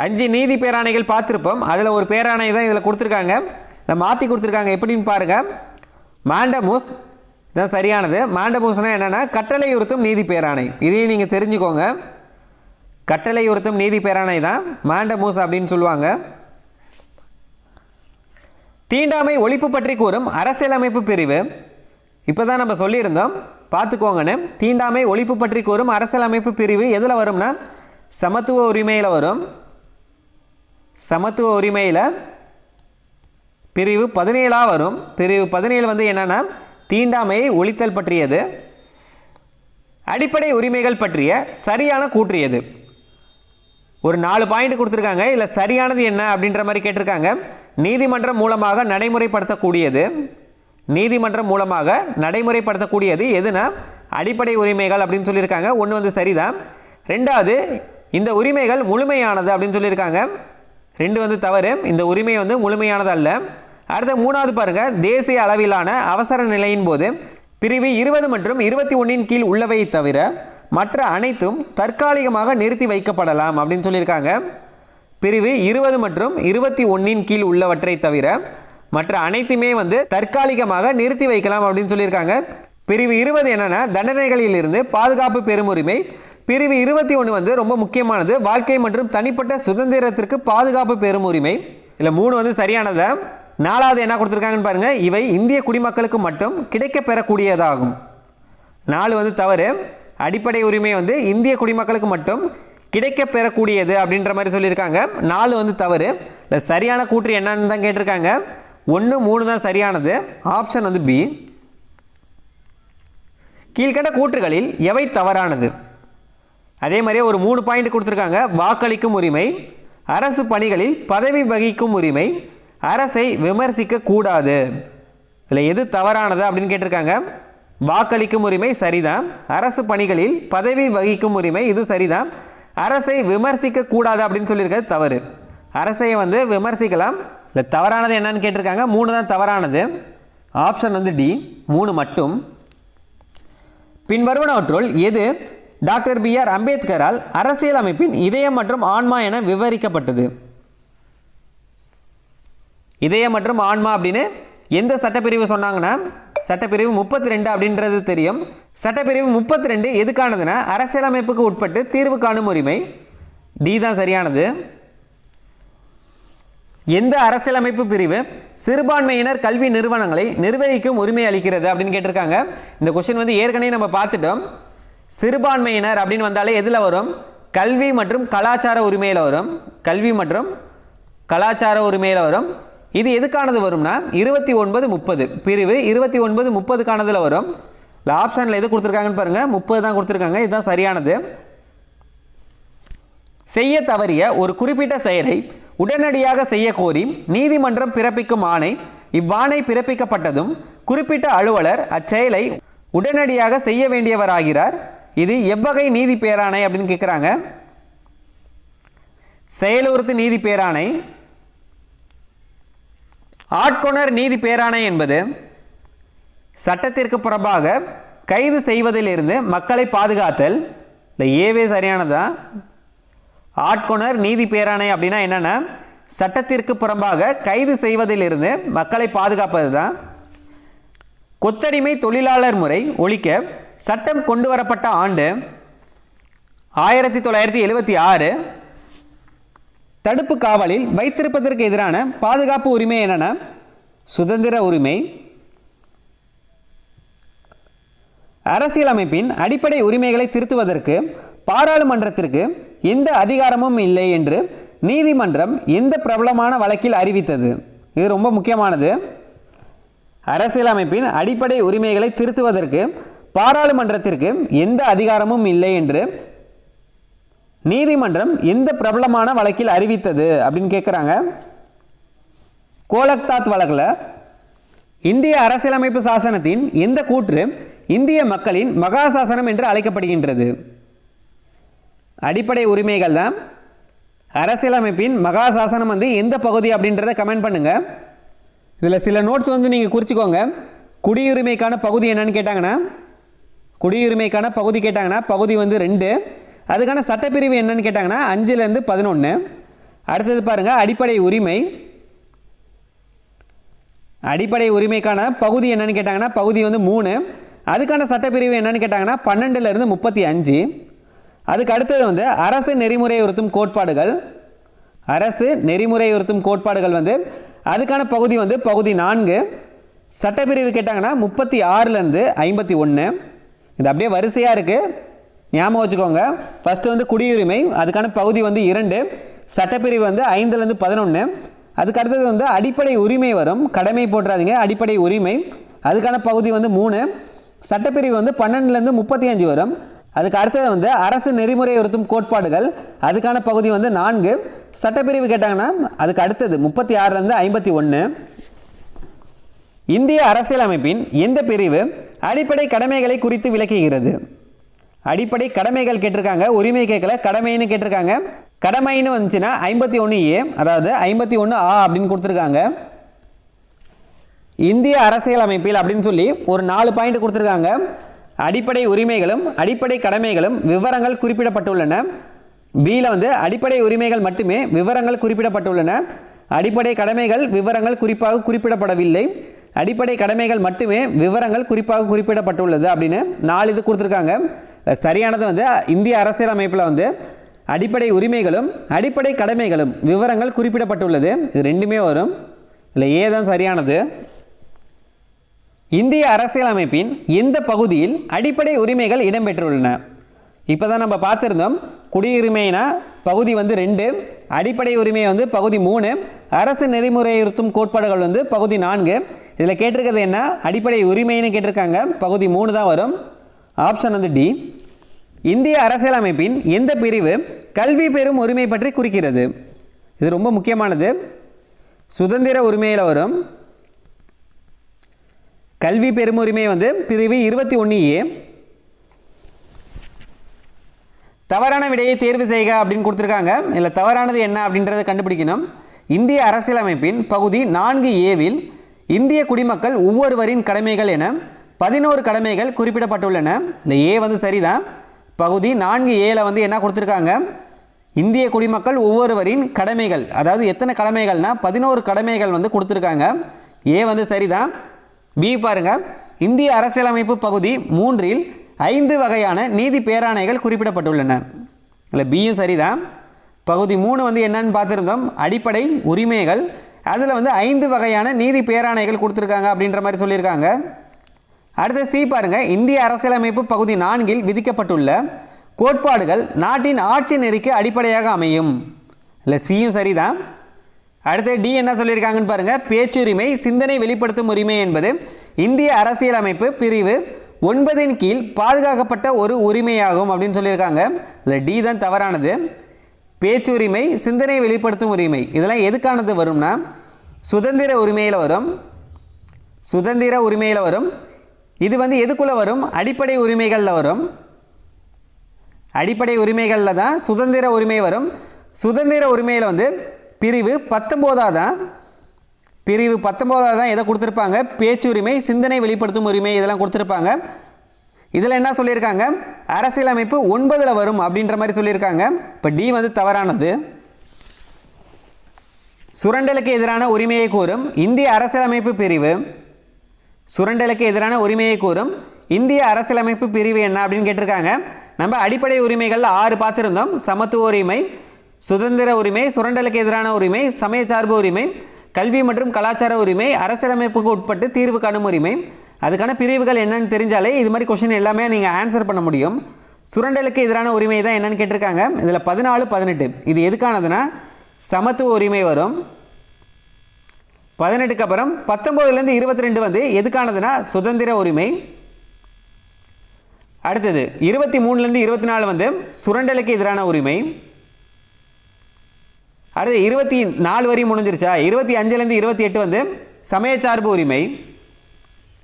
5 நீதி பேராணைகள் பார்த்துருப்போம். அதில் ஒரு பேராணை தான் இதில் கொடுத்துருக்காங்க. இதை மாற்றி கொடுத்துருக்காங்க. எப்படின்னு பாருங்கள். மாண்டமூஸ் தான் சரியானது. மாண்டமூஸ்னால் என்னென்னா கட்டளை உறுத்தும் நீதி பேராணை. இதையும் நீங்கள் தெரிஞ்சுக்கோங்க. கட்டளை உறுத்தும் நீதி பேராணை தான் மாண்டமூஸ் அப்படின்னு சொல்லுவாங்க. தீண்டாமை ஒழிப்பு பற்றி கூறும் அரசியலமைப்பு பிரிவு. இப்போ தான் நம்ம சொல்லியிருந்தோம், பார்த்துக்கோங்கன்னு. தீண்டாமை ஒழிப்பு பற்றி கூறும் அரசியலமைப்பு பிரிவு எதில் வரும்னா சமத்துவ உரிமையில் வரும். சமத்துவ உரிமையில் பிரிவு 17 வரும். பிரிவு 17 வந்து என்னென்னா தீண்டாமையை ஒழித்தல் பற்றியது. அடிப்படை உரிமைகள் பற்றிய சரியான கூற்றியது. ஒரு 4 பாயிண்ட் கொடுத்துருக்காங்க. இல்லை சரியானது என்ன அப்படின்ற மாதிரி கேட்டிருக்காங்க. நீதிமன்றம் மூலமாக நடைமுறைப்படுத்தக்கூடியது. நீதிமன்றம் மூலமாக நடைமுறைப்படுத்தக்கூடியது எதுனா அடிப்படை உரிமைகள் அப்படின்னு சொல்லியிருக்காங்க. ஒன்று வந்து சரிதான். 2வது இந்த உரிமைகள் முழுமையானது அப்படின்னு சொல்லியிருக்காங்க. 2 வந்து தவறு. இந்த உரிமை வந்து முழுமையானது அல்ல. அடுத்த 3வது பாருங்கள். தேசிய அளவிலான அவசர நிலையின் போது பிரிவு 20 மற்றும் 21 கீழ் உள்ளவை தவிர மற்ற அனைத்தும் தற்காலிகமாக நிறுத்தி வைக்கப்படலாம் அப்படின்னு சொல்லியிருக்காங்க. பிரிவு 20 மற்றும் 21 கீழ் உள்ளவற்றை தவிர மற்ற அனைத்துமே வந்து தற்காலிகமாக நிறுத்தி வைக்கலாம் அப்படின்னு சொல்லியிருக்காங்க. பிரிவு 20 என்னென்னா தண்டனைகளில் இருந்து பாதுகாப்பு பெறும் உரிமை. பிரிவு 21 வந்து ரொம்ப முக்கியமானது, வாழ்க்கை மற்றும் தனிப்பட்ட சுதந்திரத்திற்கு பாதுகாப்பு பெறும் உரிமை. இல்லை 3 வந்து சரியானது. 4வது என்ன கொடுத்துருக்காங்கன்னு பாருங்கள். இவை இந்திய குடிமக்களுக்கு மட்டும் கிடைக்க பெறக்கூடியதாகும். 4 வந்து தவறு. அடிப்படை உரிமை வந்து இந்திய குடிமக்களுக்கு மட்டும் கிடைக்க பெறக்கூடியது அப்படின்ற மாதிரி சொல்லியிருக்காங்க. 4 வந்து தவறு. இல்லை சரியான கூற்று என்னன்னு தான் கேட்டிருக்காங்க. 1, 3 தான் சரியானது. ஆப்ஷன் வந்து பி. கீழ்கண்ட கூற்றுகளில் எவை தவறானது? அதே மாதிரியே ஒரு 3 பாயிண்ட் கொடுத்துருக்காங்க. வாக்களிக்கும் உரிமை, அரசு பணிகளில் பதவி வகிக்கும் உரிமை, அரசை விமர்சிக்க கூடாது. இதில் எது தவறானது அப்படின்னு கேட்டிருக்காங்க. வாக்களிக்கும் உரிமை சரிதான். அரசு பணிகளில் பதவி வகிக்கும் உரிமை இது சரிதான். அரசை விமர்சிக்க கூடாது அப்படின்னு சொல்லியிருக்கிறது தவறு. அரசை வந்து விமர்சிக்கலாம், இல்லை தவறானது என்னன்னு கேட்டிருக்காங்க. 3 தான் தவறானது. ஆப்ஷன் வந்து டி 3 மட்டும். பின்வருவனவற்றுள் எது டாக்டர் B.R. அம்பேத்கரால் அரசியல் அமைப்பின் இதயம் மற்றும் ஆன்மா என விவரிக்கப்பட்டது? இதயம் மற்றும் ஆன்மா அப்படின்னு எந்த சட்டப்பிரிவு சொன்னாங்கன்னா சட்டப்பிரிவு 32 அப்படின்றது தெரியும். சட்டப்பிரிவு 32 எதுக்கானதுன்னா அரசியலமைப்புக்கு உட்பட்டு தீர்வு காணும் உரிமை. டி தான் சரியானது. எந்த அரசியலமைப்பு பிரிவு சிறுபான்மையினர் கல்வி நிறுவனங்களை நிர்வகிக்கும் உரிமை அளிக்கிறது அப்படின்னு கேட்டிருக்காங்க. இந்த கொஸ்டின் வந்து ஏற்கனவே நம்ம பார்த்துட்டோம். சிறுபான்மையினர் அப்படின்னு வந்தாலே எதில் வரும்? கல்வி மற்றும் கலாச்சார உரிமையில் வரும். கல்வி மற்றும் கலாச்சார உரிமையில் வரும். இது எதுக்கானது வரும்னா 29, 30 பிரிவு 29, 30க்கானதில் வரும். இல்லை ஆப்ஷனில் எது கொடுத்துருக்காங்கன்னு பாருங்கள், 30 தான் கொடுத்துருக்காங்க. இதுதான் சரியானது. செய்ய தவறிய ஒரு குறிப்பிட்ட செயலை உடனடியாக செய்ய கோரி நீதிமன்றம் பிறப்பிக்கும் ஆணை. இவ்வாணை பிறப்பிக்கப்பட்டதும் குறிப்பிட்ட அலுவலர் அச்செயலை உடனடியாக செய்ய வேண்டியவராகிறார். இது எவ்வகை நீதி பேராணை அப்படின்னு கேட்குறாங்க. செயலுறுத்து நீதி பேராணை. ஆட்கொணர் நீதி பேராணை என்பது சட்டத்திற்கு புறம்பாக கைது செய்வதிலிருந்து மக்களை பாதுகாத்தல். இல்லை ஏவே சரியானதா? ஆட்கொணர் நீதி பேராணை அப்படின்னா என்னென்னா சட்டத்திற்கு புறம்பாக கைது செய்வதிலிருந்து மக்களை பாதுகாப்பது தான். கொத்தடிமை தொழிலாளர் முறை ஒழிக்க சட்டம் கொண்டு வரப்பட்ட ஆண்டு 1976. தடுப்பு காவலில் வைத்திருப்பதற்கு எதிரான பாதுகாப்பு உரிமை என்னென்ன? சுதந்திர உரிமை. அரசியலமைப்பின் அடிப்படை உரிமைகளை திருத்துவதற்கு பாராளுமன்றத்திற்கு எந்த அதிகாரமும் இல்லை என்று நீதிமன்றம் எந்த பிரபலமான வழக்கில் அறிவித்தது? இது ரொம்ப முக்கியமானது. அரசியலமைப்பின் அடிப்படை உரிமைகளை திருத்துவதற்கு பாராளுமன்றத்திற்கு எந்த அதிகாரமும் இல்லை என்று நீதிமன்றம் எந்த பிரபலமான வழக்கில் அறிவித்தது அப்படின்னு கேட்குறாங்க. கோலக்தாத் வழக்கில். இந்திய அரசியலமைப்பு சாசனத்தின் எந்த கூற்று இந்திய மக்களின் மகா சாசனம் என்று அழைக்கப்படுகின்றது? அடிப்படை உரிமைகள் தான். அரசியலமைப்பின் மகா சாசனம் வந்து எந்த பகுதி அப்படின்றத கமெண்ட் பண்ணுங்கள். இதில் சில நோட்ஸ் வந்து நீங்கள் குறிச்சிக்கோங்க. குடியுரிமைக்கான பகுதி என்னன்னு கேட்டாங்கன்னா குடியுரிமைக்கான பகுதி கேட்டாங்கன்னா பகுதி வந்து 2. அதுக்கான சட்டப்பிரிவு என்னன்னு கேட்டாங்கன்னா 5லேருந்து 11. அடுத்தது பாருங்கள் அடிப்படை உரிமை. அடிப்படை உரிமைக்கான பகுதி என்னன்னு கேட்டாங்கன்னா பகுதி வந்து 3. அதுக்கான சட்டப்பிரிவு என்னன்னு கேட்டாங்கன்னா 12லேருந்து 35. அதுக்கு அடுத்தது வந்து அரசு நெறிமுறையுறுத்தும் கோட்பாடுகள். அரசு நெறிமுறையுறுத்தும் கோட்பாடுகள் வந்து அதுக்கான பகுதி வந்து பகுதி 4. சட்டப்பிரிவு கேட்டாங்கன்னா 36லேருந்து 51. இது அப்படியே வரிசையாக இருக்குது, ஞாபகம் வச்சுக்கோங்க. ஃபஸ்ட்டு வந்து குடியுரிமை, அதுக்கான பகுதி வந்து 2. சட்டப்பிரிவு வந்து 5லேருந்து 11. அதுக்கு அடுத்தது வந்து அடிப்படை உரிமை வரும். கடமை போட்டுறாதீங்க. அடிப்படை உரிமை அதுக்கான பகுதி வந்து 3. சட்டப்பிரிவு வந்து 12லேருந்து 35 வரும். அதுக்கு அடுத்தது வந்து அரசு நெறிமுறையுறுத்தும் கோட்பாடுகள். அதுக்கான பகுதி வந்து 4. சட்டப்பிரிவு கேட்டாங்கன்னா அதுக்கு அடுத்தது 36லேருந்து 51. இந்திய அரசியலமைப்பின் எந்த பிரிவு அடிப்படை கடமைகளை குறித்து விளக்குகிறது? அடிப்படை கடமைகள் கேட்டிருக்காங்க, உரிமை கேட்கல, கடமைன்னு கேட்டிருக்காங்க. கடமைன்னு வந்துச்சுன்னா 51A, அதாவது 51A அப்படின்னு கொடுத்துருக்காங்க. இந்திய அரசியலமைப்பில் அப்படின்னு சொல்லி ஒரு 4 பாயிண்ட் கொடுத்துருக்காங்க. அடிப்படை உரிமைகளும் அடிப்படை கடமைகளும் விவரங்கள் குறிப்பிடப்பட்டுள்ளன. பியில் வந்து அடிப்படை உரிமைகள் மட்டுமே விவரங்கள் குறிப்பிடப்பட்டுள்ளன. அடிப்படை கடமைகள் விவரங்கள் குறிப்பாக குறிப்பிடப்படவில்லை. அடிப்படை கடமைகள் மட்டுமே விவரங்கள் குறிப்பாக குறிப்பிடப்பட்டுள்ளது அப்படின்னு 4 இது கொடுத்துருக்காங்க. சரியானது வந்து இந்திய அரசியலமைப்பில் வந்து அடிப்படை உரிமைகளும் அடிப்படை கடமைகளும் விவரங்கள் குறிப்பிடப்பட்டுள்ளது. இது 2மே வரும். இல்லை ஏ தான் சரியானது. இந்திய அரசியலமைப்பின் எந்த பகுதியில் அடிப்படை உரிமைகள் இடம்பெற்றுள்ளன? இப்போ தான் நம்ம பார்த்துருந்தோம். குடியுரிமைனா பகுதி வந்து 2, அடிப்படை உரிமை வந்து பகுதி 3, அரசு நெறிமுறையுறுத்தும் கோட்பாடுகள் வந்து பகுதி 4. இதில் கேட்டிருக்கிறது என்ன? அடிப்படை உரிமைன்னு கேட்டிருக்காங்க. பகுதி 3 தான் வரும். ஆப்ஷன் வந்து டி. இந்திய அரசியலமைப்பின் எந்த பிரிவு கல்வி பெறும் உரிமை பற்றி குறிக்கிறது? இது ரொம்ப முக்கியமானது. சுதந்திர உரிமையில் வரும். கல்வி பெறும் உரிமை வந்து பிரிவு 21A. தவறான விடையை தேர்வு செய்க அப்படின்னு கொடுத்துருக்காங்க. இல்லை தவறானது என்ன அப்படின்றத கண்டுபிடிக்கணும். இந்திய அரசியலமைப்பின் பகுதி 4A இந்திய குடிமக்கள் ஒவ்வொருவரின் கடமைகள் என 11 கடமைகள் குறிப்பிடப்பட்டுள்ளன. இந்த ஏ வந்து சரிதான். பகுதி 4A வந்து என்ன கொடுத்துருக்காங்க, இந்திய குடிமக்கள் ஒவ்வொருவரின் கடமைகள், அதாவது எத்தனை கடமைகள்னா 11 கடமைகள் வந்து கொடுத்துருக்காங்க. ஏ வந்து சரிதான். பி பாருங்க, இந்திய அரசியலமைப்பு பகுதி 3 5 வகையான நீதி பேராணைகள் குறிப்பிடப்பட்டுள்ளன. இல்லை பியும் சரிதான். பகுதி 3 வந்து என்னன்னு பார்த்துருந்தோம், அடிப்படை உரிமைகள். அதில் வந்து 5 வகையான நீதி பேராணைகள் கொடுத்துருக்காங்க அப்படின்ற மாதிரி சொல்லியிருக்காங்க. அடுத்து சி பாருங்க, இந்திய அரசியலமைப்பு பகுதி 4 விதிக்கப்பட்டுள்ள கோட்பாடுகள் நாட்டின் ஆட்சி நெறிக்கு அடிப்படையாக அமையும். இல்லை சியும் சரிதான். அடுத்து டி என்ன சொல்லியிருக்காங்கன்னு பாருங்க, பேச்சுரிமை சிந்தனை வெளிப்படுத்தும் உரிமை என்பது இந்திய அரசியலமைப்பு பிரிவு 9 கீழ் பாதுகாக்கப்பட்ட ஒரு உரிமையாகும் அப்படின்னு சொல்லியிருக்காங்க. இல்லை டி தான் தவறானது. பேச்சுரிமை சிந்தனை வெளிப்படுத்தும் உரிமை இதெல்லாம் எதுக்கானது வரும்னா சுதந்திர உரிமையில் வரும். சுதந்திர உரிமையில் வரும். இது வந்து எதுக்குள்ளே வரும், அடிப்படை உரிமைகளில் வரும். அடிப்படை உரிமைகளில் தான் சுதந்திர உரிமை வரும். சுதந்திர உரிமையில் வந்து பிரிவு 19 தான். பிரிவு 19 தான் எதை கொடுத்துருப்பாங்க, பேச்சுரிமை சிந்தனை வெளிப்படுத்தும் உரிமை இதெல்லாம் கொடுத்துருப்பாங்க. இதில் என்ன சொல்லியிருக்காங்க, அரசியலமைப்பு 9 வரும் அப்படின்ற மாதிரி சொல்லியிருக்காங்க. இப்போ டி வந்து தவறானது. சுரண்டலுக்கு எதிரான உரிமையை கூறும் இந்திய அரசியலமைப்பு பிரிவு. சுரண்டலுக்கு எதிரான உரிமையை கூறும் இந்திய அரசியலமைப்பு பிரிவு என்ன அப்படின்னு கேட்டிருக்காங்க. நம்ம அடிப்படை உரிமைகள் 6 பார்த்துருந்தோம். சமத்துவ உரிமை, சுதந்திர உரிமை, சுரண்டலுக்கு எதிரான உரிமை, சமயச்சார்பு உரிமை, கல்வி மற்றும் கலாச்சார உரிமை, அரசியலமைப்புக்கு உட்பட்டு தீர்வு காணும் உரிமை. அதுக்கான பிரிவுகள் என்னன்னு தெரிஞ்சாலே இது மாதிரி கொஸ்டின் எல்லாமே நீங்கள் ஆன்சர் பண்ண முடியும். சுரண்டலுக்கு எதிரான உரிமை தான் என்னன்னு கேட்டிருக்காங்க. இதில் 14, 18 இது எதுக்கானதுன்னா சமத்துவ உரிமை வரும். 18க்கு அப்புறம் 19லேருந்து 22 வந்து எதுக்கானதுன்னா சுதந்திர உரிமை. அடுத்தது 23லேருந்து 24 வந்து சுரண்டலுக்கு எதிரான உரிமை. அடுத்து 24 வரையும் முடிஞ்சிருச்சா. 25லேருந்து 28 வந்து சமயச்சார்பு உரிமை.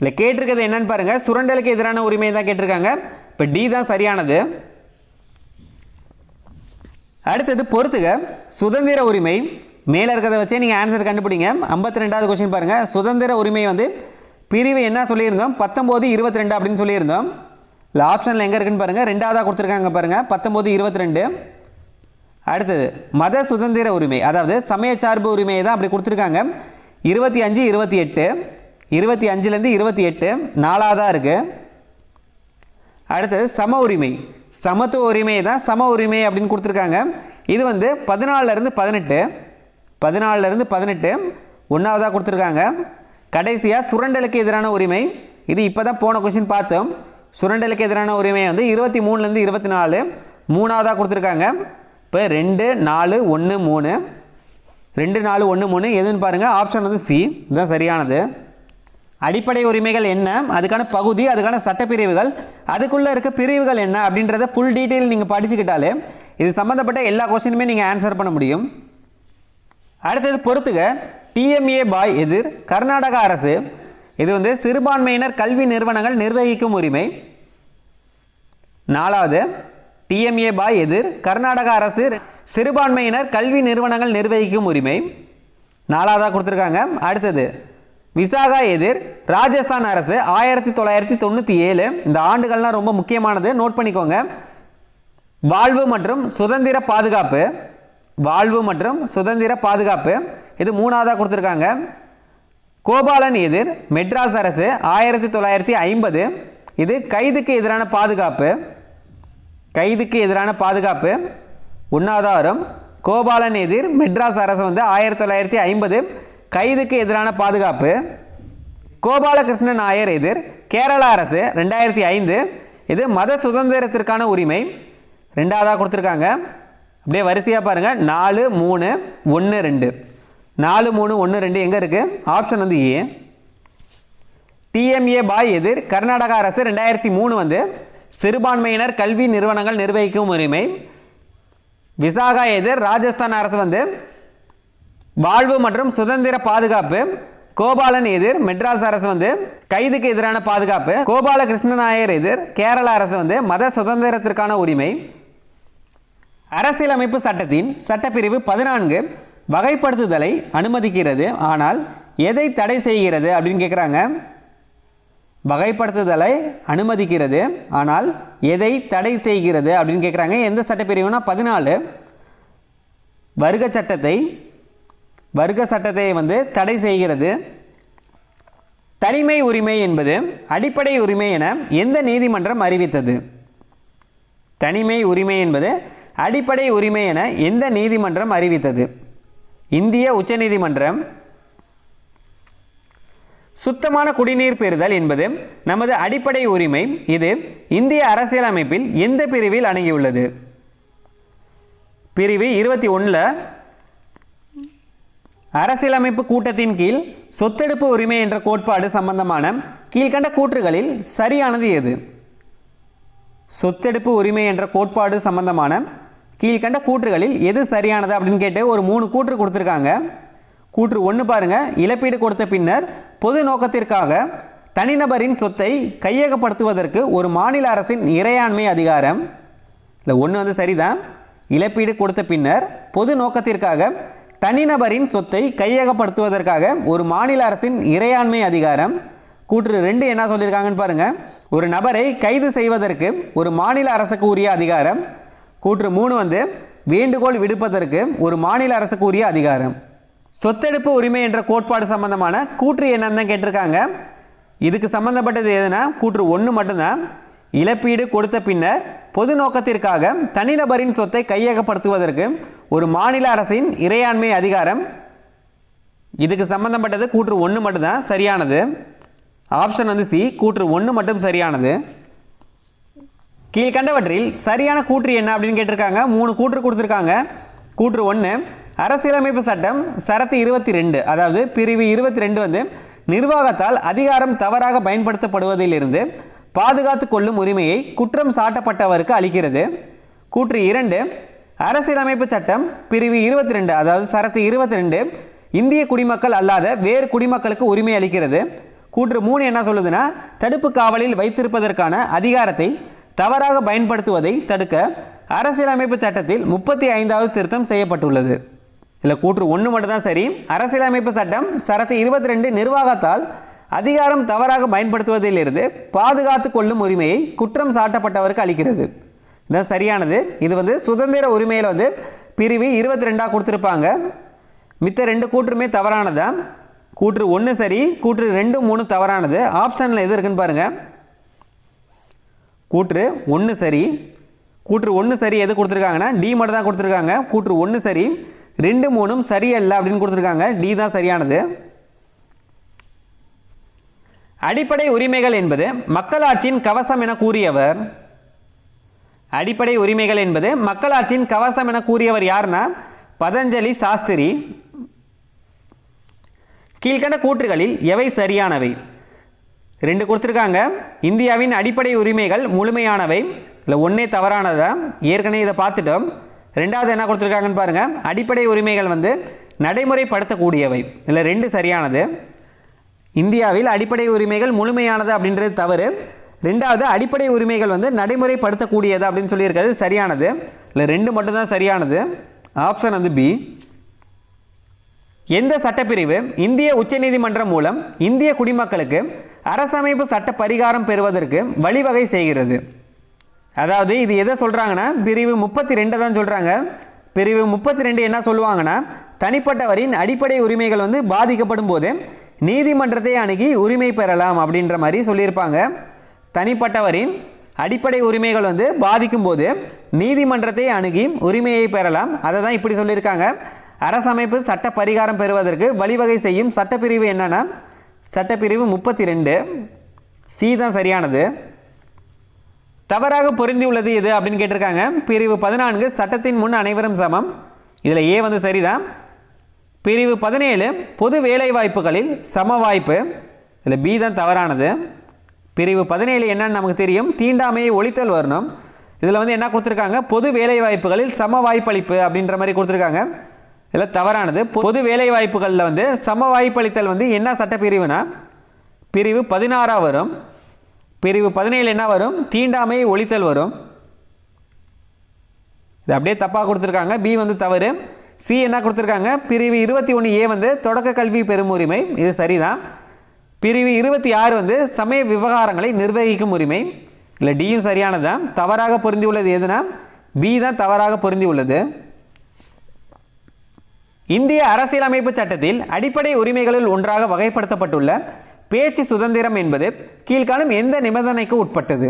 இல்லை கேட்டிருக்கிறது என்னன்னு பாருங்க, சுரண்டலுக்கு எதிரான உரிமை தான் கேட்டிருக்காங்க. இப்போ டி தான் சரியானது. அடுத்தது பொறுத்துக, சுதந்திர உரிமை. மேலே இருக்கிறத வச்சே நீங்கள் ஆன்சர் கண்டுபிடிங்க. 52வது கொஸ்டின் பாருங்க, சுதந்திர உரிமை வந்து பிரிவு என்ன சொல்லியிருந்தோம், 19, 22 அப்படின்னு சொல்லியிருந்தோம். இல்லை ஆப்ஷனில் எங்கே இருக்குன்னு பாருங்கள், 2வதாக கொடுத்துருக்காங்க பாருங்கள், 19, 22. அடுத்தது மத சுதந்திர உரிமை, அதாவது சமயச்சார்பு உரிமையை தான் அப்படி கொடுத்துருக்காங்க. 25, 28. 25லேருந்து 28 4வதாக இருக்குது. அடுத்தது சம உரிமை, சமத்துவ உரிமையை தான் சம உரிமை அப்படின்னு கொடுத்துருக்காங்க. இது வந்து 14லேருந்து 18. 14லேருந்து 18 1வதாக கொடுத்துருக்காங்க. கடைசியாக சுரண்டலுக்கு எதிரான உரிமை. இது இப்போ தான் போன கொஸ்டின் பார்த்தோம். சுரண்டலுக்கு எதிரான உரிமை வந்து 23லேருந்து 24 3வதாக கொடுத்துருக்காங்க. இப்போ 2, 4, 1, 3 2, 4, 1, 3 எதுன்னு பாருங்கள், ஆப்ஷன் வந்து சி இதுதான் சரியானது. அடிப்படை உரிமைகள் என்ன, அதுக்கான பகுதி, அதுக்கான சட்டப்பிரிவுகள், அதுக்குள்ளே இருக்க பிரிவுகள் என்ன அப்படின்றத ஃபுல் டீட்டெயில் நீங்கள் படிச்சுக்கிட்டாலே இது சம்மந்தப்பட்ட எல்லா கொஸ்டினுமே நீங்கள் ஆன்சர் பண்ண முடியும். அடுத்தது பொறுத்துக, டிஎம்ஏ பாய் எதிர் கர்நாடக அரசு. இது வந்து சிறுபான்மையினர் கல்வி நிறுவனங்கள் நிர்வகிக்கும் உரிமை. 4வது டிஎம்ஏ பாய் எதிர் கர்நாடக அரசு சிறுபான்மையினர் கல்வி நிறுவனங்கள் நிர்வகிக்கும் உரிமை 4வதாக கொடுத்துருக்காங்க. அடுத்தது விசாகா எதிர் ராஜஸ்தான் அரசு 1997. இந்த ஆண்டுகள்லாம் ரொம்ப முக்கியமானது, நோட் பண்ணிக்கோங்க. வாழ்வு மற்றும் சுதந்திர பாதுகாப்பு. வாழ்வு மற்றும் சுதந்திர பாதுகாப்பு இது 3வதாக கொடுத்துருக்காங்க. கோபாலன் எதிர் மெட்ராஸ் அரசு 1950. இது கைதுக்கு எதிரான பாதுகாப்பு. கைதுக்கு எதிரான பாதுகாப்பு 1வதாக வரும். கோபாலன் எதிர் மெட்ராஸ் அரசு வந்து 1950 கைதுக்கு எதிரான பாதுகாப்பு. கோபாலகிருஷ்ணன் நாயர் எதிர் கேரளா அரசு 2005. இது மத சுதந்திரத்திற்கான உரிமை 2வதாக கொடுத்துருக்காங்க. அப்படியே வரிசையாக பாருங்கள், 4, 3, 1, 2 4, 3, 1, 2 எங்கே இருக்குது, ஆப்ஷன் வந்து ஏ. டிஎம்ஏ பாய் எதிர் கர்நாடக அரசு 2003 வந்து சிறுபான்மையினர் கல்வி நிறுவனங்கள் நிர்வகிக்கும் உரிமை. விசாகா எதிர் ராஜஸ்தான் அரசு வந்து வாழ்வு மற்றும் சுதந்திர பாதுகாப்பு. கோபாலன் எதிர் மெட்ராஸ் அரசு வந்து கைதுக்கு எதிரான பாதுகாப்பு. கோபாலகிருஷ்ண நாயர் எதிர் கேரளா அரசு வந்து மத சுதந்திரத்திற்கான உரிமை. அரசியலமைப்பு சட்டத்தின் சட்டப்பிரிவு 14 வகைப்படுத்துதலை அனுமதிக்கிறது ஆனால் எதை தடை செய்கிறது அப்படின்னு கேட்குறாங்க. வகைப்படுத்துதலை அனுமதிக்கிறது ஆனால் எதை தடை செய்கிறது அப்படின்னு கேட்குறாங்க. எந்த சட்டப்பிரிவுனா 14 வர்க்க சட்டத்தை வந்து தடை செய்கிறது. தனிமை உரிமை என்பது அடிப்படை உரிமை என எந்த நீதிமன்றம் அறிவித்தது? தனிமை உரிமை என்பது அடிப்படை உரிமை என எந்த நீதிமன்றம் அறிவித்தது? இந்திய உச்சநீதிமன்றம். சுத்தமான குடிநீர் பெறுதல் என்பது நமது அடிப்படை உரிமை. இது இந்திய அரசியலமைப்பில் எந்த பிரிவில் அடங்கியுள்ளது? பிரிவு 21 அரசியலமைப்பு கூட்டத்தின் கீழ் சொத்தெடுப்பு உரிமை என்ற கோட்பாடு சம்பந்தமான கீழ்கண்ட கூற்றுகளில் சரியானது எது? சொத்தெடுப்பு உரிமை என்ற கோட்பாடு சம்பந்தமான கீழ்கண்ட கூற்றுகளில் எது சரியானது அப்படின்னு கேட்டு ஒரு 3 கூற்று கொடுத்துருக்காங்க. கூற்று 1 பாருங்க, இழப்பீடு கொடுத்த பின்னர் பொது நோக்கத்திற்காக தனிநபரின் சொத்தை கையகப்படுத்துவதற்கு ஒரு மாநில அரசின் இறையாண்மை அதிகாரம். இல்லை 1 வந்து சரிதான். இழப்பீடு கொடுத்த பின்னர் பொது நோக்கத்திற்காக தனிநபரின் சொத்தை கையகப்படுத்துவதற்காக ஒரு மாநில அரசின் இறையாண்மை அதிகாரம். கூற்று 2 என்ன சொல்லியிருக்காங்கன்னு பாருங்க, ஒரு நபரை கைது செய்வதற்கு ஒரு மாநில அரசுக்கு உரிய அதிகாரம். கூற்று 3 வந்து வேண்டுகோள் விடுப்பதற்கு ஒரு மாநில அரசுக்கு உரிய அதிகாரம். சொத்தெடுப்பு உரிமை என்ற கோட்பாடு சம்பந்தமான கூற்று என்னன்னு கேட்டிருக்காங்க. இதுக்கு சம்பந்தப்பட்டது எதுனா கூற்று 1 மட்டும்தான். இழப்பீடு கொடுத்த பின்னர் பொது நோக்கத்திற்காக தனிநபரின் சொத்தை கையகப்படுத்துவதற்கு ஒரு மாநில அரசின் இறையாண்மை அதிகாரம். இதுக்கு சம்பந்தப்பட்டது கூற்று 1 மட்டும்தான் சரியானது. ஆப்ஷன் வந்து சி, கூற்று 1 மட்டும் சரியானது. கீழ்கண்டவற்றில் சரியான கூற்று என்ன அப்படின்னு கேட்டிருக்காங்க. 3 கூற்று கொடுத்துருக்காங்க. கூற்று 1, அரசியலமைப்பு சட்டம் சரத்து 22 அதாவது பிரிவு 22 வந்து நிர்வாகத்தால் அதிகாரம் தவறாக பயன்படுத்தப்படுவதிலிருந்து பாதுகாத்து கொள்ளும் உரிமையை குற்றம் சாட்டப்பட்டவருக்கு அளிக்கிறது. கூற்று 2, அரசியலமைப்பு சட்டம் பிரிவு 22 அதாவது சரத்து 22 இந்திய குடிமக்கள் அல்லாத வேறு குடிமக்களுக்கு உரிமை அளிக்கிறது. கூற்று 3 என்ன சொல்லுதுன்னா, தடுப்பு காவலில் வைத்திருப்பதற்கான அதிகாரத்தை தவறாக பயன்படுத்துவதை தடுக்க அரசியலமைப்பு சட்டத்தில் 35வது திருத்தம் செய்யப்பட்டுள்ளது. இதில் கூற்று 1 மட்டும்தான் சரி. அரசியலமைப்பு சட்டம் சரத்து 22 நிர்வாகத்தால் அதிகாரம் தவறாக பயன்படுத்துவதிலிருந்து பாதுகாத்து கொள்ளும் உரிமையை குற்றம் சாட்டப்பட்டவருக்கு அளிக்கிறது. இதுதான் சரியானது. இது வந்து சுதந்திர உரிமையில் வந்து பிரிவு 22 கொடுத்துருப்பாங்க. மித்த 2 கூற்றுமே தவறானதான். கூற்று 1 சரி, கூற்று 2, 3 தவறானது. ஆப்ஷனில் எது இருக்குன்னு பாருங்க. கூற்று 1 சரி. கூற்று 1 சரி எது கொடுத்துருக்காங்கன்னா டி மட்டும் தான் கொடுத்துருக்காங்க. கூற்று 1 சரி, 2, 3 சரியல்ல அப்படின்னு கொடுத்துருக்காங்க. டி தான் சரியானது. அடிப்படை உரிமைகள் என்பது மக்களாட்சியின் கவசம் என கூறியவர். அடிப்படை உரிமைகள் என்பது மக்களாட்சியின் கவசம் என கூறியவர் யாருன்னா பதஞ்சலி சாஸ்திரி. கீழ்கண்ட கூற்றுகளில் எவை சரியானவை? 2 கொடுத்துருக்காங்க. இந்தியாவின் அடிப்படை உரிமைகள் முழுமையானவை. இல்லை 1 தவறானதா, ஏற்கனவே இதை பார்த்துட்டோம். 2வது என்ன கொடுத்துருக்காங்கன்னு பாருங்க, அடிப்படை உரிமைகள் வந்து நடைமுறைப்படுத்தக்கூடியவை. இல்லை 2 சரியானது. இந்தியாவில் அடிப்படை உரிமைகள் முழுமையானது அப்படின்றது தவறு. 2வது அடிப்படை உரிமைகள் வந்து நடைமுறைப்படுத்தக்கூடியது அப்படின்னு சொல்லியிருக்கிறது சரியானது. இல்லை 2 மட்டும்தான் சரியானது. ஆப்ஷன் வந்து பி. எந்த சட்டப்பிரிவு இந்திய உச்சநீதிமன்றம் மூலம் இந்திய குடிமக்களுக்கு அரசமைப்பு சட்ட பரிகாரம் பெறுவதற்கு வழிவகை செய்கிறது? அதாவது இது எதை சொல்கிறாங்கன்னா பிரிவு 32 தான் சொல்கிறாங்க. பிரிவு 32 என்ன சொல்லுவாங்கன்னா, தனிப்பட்டவரின் அடிப்படை உரிமைகள் வந்து பாதிக்கப்படும் போது நீதிமன்றத்தை அணுகி உரிமை பெறலாம் அப்படின்ற மாதிரி சொல்லியிருப்பாங்க. தனிப்பட்டவரின் அடிப்படை உரிமைகள் வந்து பாதிக்கும் போது நீதிமன்றத்தை அணுகி உரிமையை பெறலாம். அதை தான் இப்படி சொல்லியிருக்காங்க. அரசமைப்பு சட்ட பரிகாரம் பெறுவதற்கு வழிவகை செய்யும் சட்டப்பிரிவு என்னன்னா சட்டப்பிரிவு 32. சி தான் சரியானது. தவறாக பொருந்தியுள்ளது எது அப்படின்னு கேட்டிருக்காங்க. பிரிவு 14 சட்டத்தின் முன் அனைவரும் சமம். இதில் ஏ வந்து சரிதான். பிரிவு 17 பொது வேலைவாய்ப்புகளில் சம வாய்ப்பு. இதில் பி தான் தவறானது. பிரிவு 17 என்னன்னு நமக்கு தெரியும், தீண்டாமையை ஒழித்தல் வரணும். இதில் வந்து என்ன கொடுத்துருக்காங்க, பொது வேலைவாய்ப்புகளில் சம வாய்ப்பளிப்பு அப்படின்ற மாதிரி கொடுத்துருக்காங்க. இதில் தவறானது. பொது வேலைவாய்ப்புகளில் வந்து சம வாய்ப்பளித்தல் வந்து என்ன சட்டப்பிரிவுனா பிரிவு 16 வரும். பிரிவு 17 என்ன வரும், தீண்டாமையை ஒழித்தல் வரும். இது அப்படியே தப்பாக கொடுத்துருக்காங்க. பி வந்து தவறு. சி என்ன கொடுத்துருக்காங்க, பிரிவு 21A வந்து தொடக்க கல்வி பெறும் உரிமை, இது சரிதான். பிரிவு 26 வந்து சமய விவகாரங்களை நிர்வகிக்கும் உரிமை, இல்லை டியும் சரியானதான். தவறாக பொருந்தி உள்ளது எதுனா பி தான் தவறாக பொருந்தி உள்ளது. இந்திய அரசியலமைப்பு சட்டத்தில் அடிப்படை உரிமைகளில் ஒன்றாக வகைப்படுத்தப்பட்டுள்ள பேச்சு சுதந்திரம் என்பது கீழ்காணும் எந்த நிபந்தனைக்கு உட்பட்டது?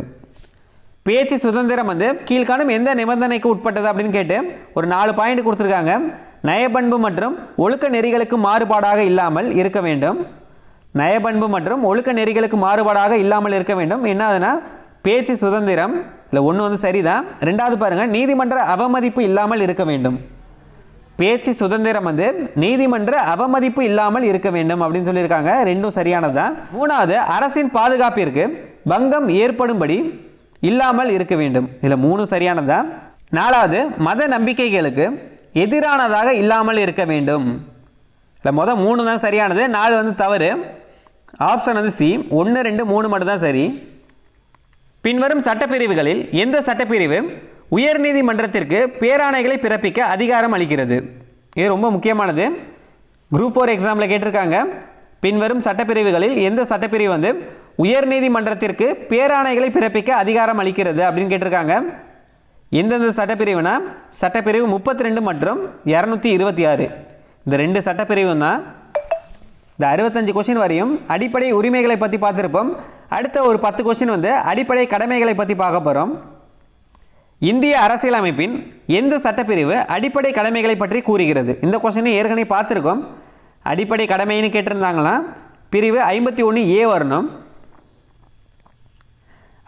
பேச்சு சுதந்திரம் வந்து கீழ்காணும் எந்த நிபந்தனைக்கு உட்பட்டது அப்படின்னு கேட்டு ஒரு 4 பாயிண்ட் கொடுத்துருக்காங்க. நயபண்பு மற்றும் ஒழுக்க நெறிகளுக்கு மாறுபாடாக இல்லாமல் இருக்க வேண்டும். நயபண்பு மற்றும் ஒழுக்க நெறிகளுக்கு மாறுபாடாக இல்லாமல் இருக்க வேண்டும். என்னதுன்னா பேச்சு சுதந்திரம், இல்லை ஒன்று வந்து சரிதான். ரெண்டாவது பாருங்கள், நீதிமன்ற அவமதிப்பு இல்லாமல் இருக்க வேண்டும். பேச்சு சுதந்திரம் வந்து நீதிமன்ற அவமதிப்பு இல்லாமல் இருக்க வேண்டும் அப்படின்னு சொல்லியிருக்காங்க. ரெண்டும் சரியானது தான். மூணாவது, அரசின் பாதுகாப்பிற்கு பங்கம் ஏற்படும்படி இல்லாமல் இருக்க வேண்டும். இதில் 3 சரியானது தான். நாலாவது, மத நம்பிக்கைகளுக்கு எதிரானதாக இல்லாமல் இருக்க வேண்டும். இல்லை மொதல் 3 தான் சரியானது, 4 வந்து தவறு. ஆப்ஷன் வந்து சி, 1, 2, 3 மட்டும் தான் சரி. பின்வரும் சட்டப்பிரிவுகளில் எந்த சட்டப்பிரிவு உயர்நீதிமன்றத்திற்கு பேராணைகளை பிறப்பிக்க அதிகாரம் அளிக்கிறது? இது ரொம்ப முக்கியமானது. குரூப் 4 எக்ஸாமில் கேட்டிருக்காங்க. பின்வரும் சட்டப்பிரிவுகளில் எந்த சட்டப்பிரிவு வந்து உயர்நீதிமன்றத்திற்கு பேராணைகளை பிறப்பிக்க அதிகாரம் அளிக்கிறது அப்படின்னு கேட்டிருக்காங்க. எந்தெந்த சட்டப்பிரிவுனா சட்டப்பிரிவு 32 மற்றும் 226. இந்த 2 சட்டப்பிரிவும் தான். இந்த 65 கொஸ்டின் வரையும் அடிப்படை உரிமைகளை பற்றி பார்த்துருப்போம். அடுத்த ஒரு 10 கொஸ்டின் வந்து அடிப்படை கடமைகளை பற்றி பார்க்க போகிறோம். இந்திய அரசியலமைப்பின் எந்த சட்டப்பிரிவு அடிப்படை கடமைகளை பற்றி கூறுகிறது? இந்த கொஸ்டினை ஏற்கனவே பார்த்துருக்கோம். அடிப்படை கடமைன்னு கேட்டிருந்தாங்களா பிரிவு 51A வரணும்.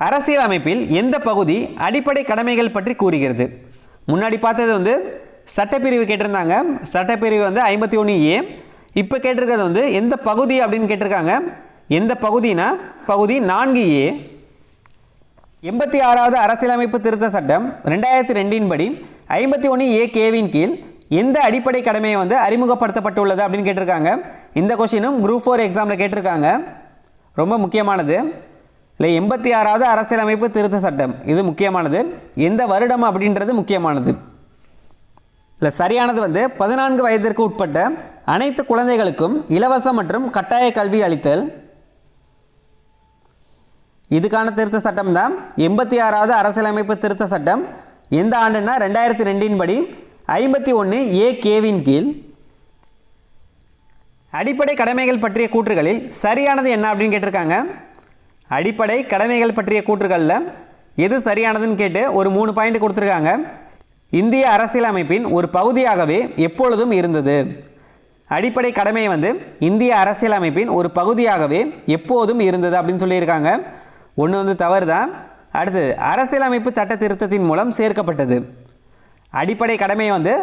அரசியலமைப்பில் எந்த பகுதி அடிப்படை கடமைகள் பற்றி கூறுகிறது? முன்னாடி பார்த்தது வந்து சட்டப்பிரிவு கேட்டிருந்தாங்க. சட்டப்பிரிவு வந்து 51A. இப்போ கேட்டிருக்கிறது வந்து எந்த பகுதி அப்படின்னு கேட்டிருக்காங்க. எந்த பகுதினா பகுதி 4A. 86வது அரசியலமைப்பு திருத்த சட்டம் 2002 படி 51A(k)வின் கீழ் எந்த அடிப்படை கடமையை வந்து அறிமுகப்படுத்தப்பட்டுள்ளது அப்படின்னு கேட்டிருக்காங்க. இந்த கொஸ்டினும் குரூப் 4 எக்ஸாமில் கேட்டிருக்காங்க. ரொம்ப முக்கியமானது. இல்லை 86வது அரசியலமைப்பு திருத்த சட்டம் இது முக்கியமானது. எந்த வருடம் அப்படின்றது முக்கியமானது. இல்லை சரியானது வந்து 14 வயதிற்கு உட்பட்ட அனைத்து குழந்தைகளுக்கும் இலவச மற்றும் கட்டாய கல்வி அளித்தல். இதுக்கான திருத்த சட்டம் தான் 86வது அரசியலமைப்பு திருத்த சட்டம். எந்த ஆண்டுனா 2002 படி 51A(k)வின் கீழ். அடிப்படை கடமைகள் பற்றிய கூற்றுகளில் சரியானது என்ன அப்படின்னு கேட்டிருக்காங்க. அடிப்படை கடமைகள் பற்றிய கூற்றுகளில் எது சரியானதுன்னு கேட்டு ஒரு 3 பாயிண்ட் கொடுத்துருக்காங்க. இந்திய அரசியலமைப்பின் ஒரு பகுதியாகவே எப்பொழுதும் இருந்தது. அடிப்படை கடமை வந்து இந்திய அரசியலமைப்பின் ஒரு பகுதியாகவே எப்போதும் இருந்தது அப்படின்னு சொல்லியிருக்காங்க. ஒன்று வந்து தவறு தான். அடுத்து, அரசியலமைப்பு சட்ட திருத்தத்தின் மூலம் சேர்க்கப்பட்டது. அடிப்படை கடமை வந்து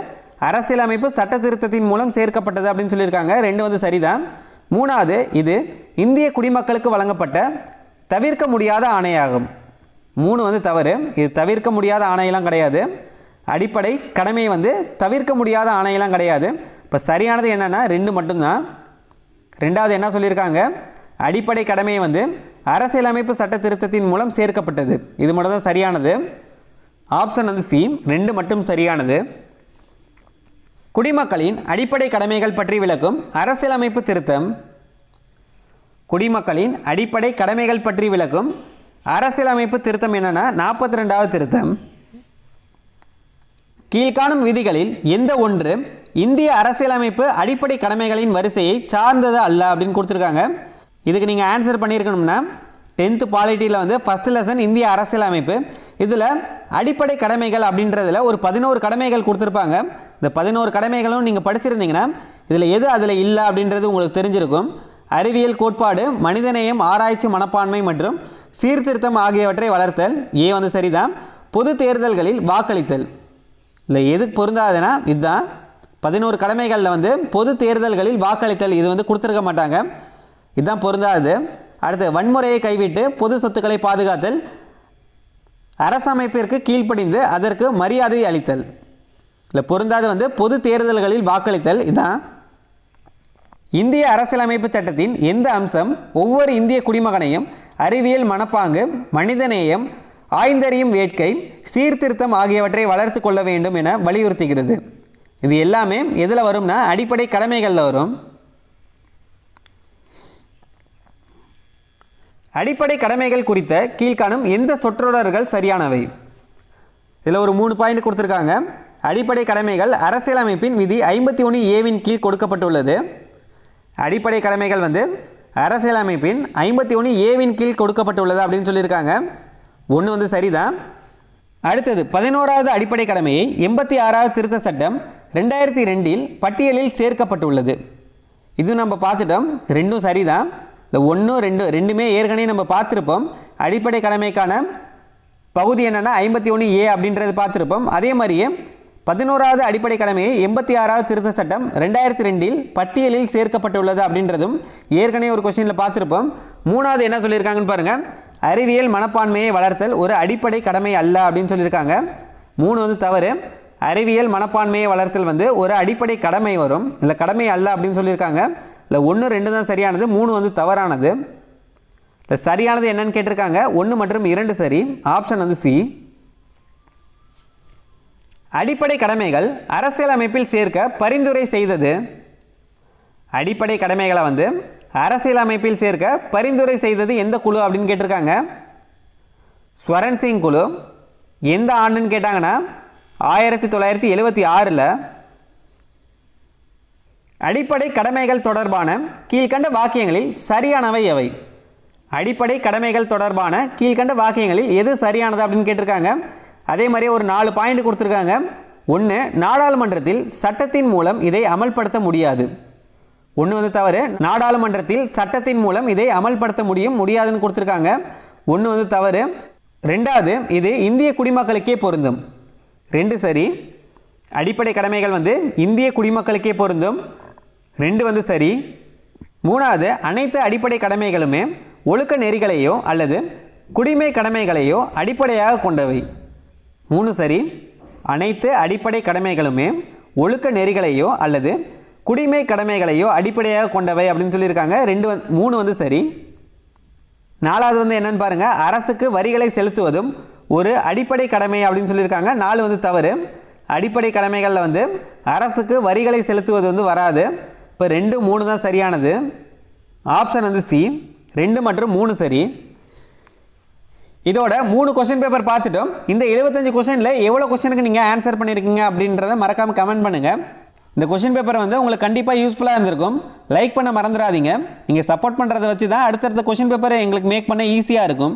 அரசியலமைப்பு சட்ட திருத்தத்தின் மூலம் சேர்க்கப்பட்டது அப்படின்னு சொல்லியிருக்காங்க. 2 வந்து சரிதான். மூணாவது, இது இந்திய குடிமக்களுக்கு வழங்கப்பட்ட தவிர்க்க முடியாத ஆணையாகும். 3 வந்து தவறு. இது தவிர்க்க முடியாத ஆணையெல்லாம் கிடையாது. அடிப்படை கடமை வந்து தவிர்க்க முடியாத ஆணையெல்லாம் கிடையாது. இப்போ சரியானது என்னென்னா 2 மட்டும்தான். ரெண்டாவது என்ன சொல்லியிருக்காங்க, அடிப்படை கடமை வந்து அரசியலமைப்பு சட்ட திருத்தத்தின் மூலம் சேர்க்கப்பட்டது. இது மட்டும் தான் சரியானது. ஆப்ஷன் வந்து சி, 2 மட்டும் சரியானது. குடிமக்களின் அடிப்படை கடமைகள் பற்றி விளக்கும் அரசியலமைப்பு திருத்தம். குடிமக்களின் அடிப்படை கடமைகள் பற்றி விளக்கும் அரசியலமைப்பு திருத்தம் என்னன்னா 42வது திருத்தம். கீழ்காணும் விதிகளில் எந்த ஒன்று இந்திய அரசியலமைப்பு அடிப்படை கடமைகளின் வரிசையை சார்ந்தது அல்ல அப்படின்னு கொடுத்துருக்காங்க. இதுக்கு நீங்கள் ஆன்சர் பண்ணியிருக்கணும்னா 10th பாலிட்டியில் வந்து ஃபஸ்ட் லெசன் இந்திய அரசியலமைப்பு, இதில் அடிப்படை கடமைகள் அப்படின்றதில் ஒரு 11 கடமைகள் கொடுத்துருப்பாங்க. இந்த 11 கடமைகளும் நீங்கள் படிச்சிருந்தீங்கன்னா இதில் எது அதில் இல்லை அப்படின்றது உங்களுக்கு தெரிஞ்சிருக்கும். அறிவியல் கோட்பாடு, மனிதநேயம், ஆராய்ச்சி மனப்பான்மை மற்றும் சீர்திருத்தம் ஆகியவற்றை வளர்த்தல். ஏ வந்து சரிதான். பொது தேர்தல்களில் வாக்களித்தல். இல்லை எது பொருந்தாதுன்னா இதுதான். 11 கடமைகளில் வந்து பொது தேர்தல்களில் வாக்களித்தல் இது வந்து கொடுத்துருக்க மாட்டாங்க. இதுதான் பொருந்தாது. அடுத்து, வன்முறையை கைவிட்டு பொது சொத்துக்களை பாதுகாத்தல், அரசமைப்பிற்கு கீழ்ப்படிந்து அதற்கு மரியாதை அளித்தல். இல்லை பொருந்தாது வந்து பொது தேர்தல்களில் வாக்களித்தல். இதுதான். இந்திய அரசியலமைப்பு சட்டத்தின் எந்த அம்சம் ஒவ்வொரு இந்திய குடிமகனையும் அறிவியல் மனப்பாங்கு, மனிதநேயம், ஆய்ந்தறியும் வேட்கை, சீர்திருத்தம் ஆகியவற்றை வளர்த்து கொள்ள வேண்டும் என வலியுறுத்துகிறது? இது எல்லாமே எதில் வரும்னா அடிப்படை கடமைகளில் வரும். அடிப்படை கடமைகள் குறித்த கீழ்காணும் எந்த சொற்றொடர்கள் சரியானவை? இதில் ஒரு 3 பாயிண்ட் கொடுத்துருக்காங்க. அடிப்படை கடமைகள் அரசியலமைப்பின் விதி 51A கீழ் கொடுக்கப்பட்டுள்ளது. அடிப்படை கடமைகள் வந்து அரசியலமைப்பின் 51A கீழ் கொடுக்கப்பட்டுள்ளது அப்படின்னு சொல்லியிருக்காங்க. ஒன்று வந்து சரிதான். அடுத்தது 11வது அடிப்படை கடமையை 86வது திருத்த சட்டம் 2002 பட்டியலில் சேர்க்கப்பட்டுள்ளது. இது நம்ம பார்த்துட்டோம், ரெண்டும் சரிதான். இல்லை 1 2 ரெண்டுமே ஏற்கனவே நம்ம பார்த்துருப்போம். அடிப்படை கடமைக்கான பகுதி என்னென்னா 51A அப்படின்றது பார்த்துருப்போம். அதே மாதிரியே 11வது அடிப்படை கடமையை 86வது திருத்த சட்டம் 2002 பட்டியலில் சேர்க்கப்பட்டுள்ளது அப்படின்றதும் ஏற்கனவே ஒரு கொஸ்டினில் பார்த்துருப்போம். 3வது என்ன சொல்லியிருக்காங்கன்னு பாருங்கள். அறிவியல் மனப்பான்மையை வளர்த்தல் ஒரு அடிப்படை கடமை அல்ல அப்படின்னு சொல்லியிருக்காங்க. 3 வந்து தவறு. அறிவியல் மனப்பான்மையை வளர்த்தல் வந்து ஒரு அடிப்படை கடமை வரும், இல்லை கடமை அல்ல அப்படின்னு சொல்லியிருக்காங்க. இல்லை 1 2 தான் சரியானது, 3 வந்து தவறானது. இல்லை சரியானது என்னன்னு கேட்டிருக்காங்க. 1 மற்றும் 2 சரி. ஆப்ஷன் வந்து சி. அடிப்படை கடமைகள் அரசியலமைப்பில் சேர்க்க பரிந்துரை செய்தது. அடிப்படை கடமைகளை வந்து அரசியலமைப்பில் சேர்க்க பரிந்துரை செய்தது எந்த குழு அப்படின்னு கேட்டிருக்காங்க. ஸ்வரன் சிங் குழு. எந்த ஆண்டுன்னு கேட்டாங்கன்னா 1976. அடிப்படை கடமைகள் தொடர்பான கீழ்கண்ட வாக்கியங்களில் சரியானவை எவை? அடிப்படை கடமைகள் தொடர்பான கீழ்கண்ட வாக்கியங்களில் எது சரியானது அப்படின்னு கேட்டிருக்காங்க. அதே மாதிரி ஒரு 4 பாயிண்ட் கொடுத்துருக்காங்க. 1 நாடாளுமன்றத்தில் சட்டத்தின் மூலம் இதை அமல்படுத்த முடியாது. 1 வந்து தவறு. நாடாளுமன்றத்தில் சட்டத்தின் மூலம் இதை அமல்படுத்த முடியாதுன்னு கொடுத்துருக்காங்க. 1 வந்து தவறு. 2வது இது இந்திய குடிமக்களுக்கே பொருந்தும். 2 சரி. அடிப்படை கடமைகள் வந்து இந்திய குடிமக்களுக்கே பொருந்தும். 2 வந்து சரி. 3வது அனைத்து அடிப்படை கடமைகளுமே ஒழுக்க நெறிகளையோ அல்லது குடிமை கடமைகளையோ அடிப்படையாக கொண்டவை. 3 சரி. அனைத்து அடிப்படை கடமைகளுமே ஒழுக்க நெறிகளையோ அல்லது குடிமை கடமைகளையோ அடிப்படையாக கொண்டவை அப்படின்னு சொல்லியிருக்காங்க. 3 வந்து சரி. 4வது வந்து என்னன்னு பாருங்க. அரசுக்கு வரிகளை செலுத்துவதும் ஒரு அடிப்படை கடமை அப்படின்னு சொல்லியிருக்காங்க. 4 வந்து தவறு. அடிப்படை கடமைகளில் வந்து அரசுக்கு வரிகளை செலுத்துவது வந்து வராது. இப்போ 2 3 தான் சரியானது. ஆப்ஷன் வந்து சி. 2 மற்றும் 3 சரி. இதோட 3 கொஸ்டின் பேப்பர் பார்த்துட்டோம். இந்த 75 கொஸ்டினில் எவ்வளோ கொஸ்டினுக்கு நீங்கள் ஆன்சர் பண்ணியிருக்கீங்க அப்படின்றத மறக்காமல் கமெண்ட் பண்ணுங்கள். இந்த கொஸ்டின் பேப்பர் வந்து உங்களுக்கு கண்டிப்பாக யூஸ்ஃபுல்லாக இருந்திருக்கும். லைக் பண்ண மறந்துடாதீங்க. நீங்கள் சப்போர்ட் பண்ணுறதை வச்சு தான் அடுத்தடுத்த கொஸ்டின் பேப்பரை எங்களுக்கு மேக் பண்ண ஈஸியாக இருக்கும்.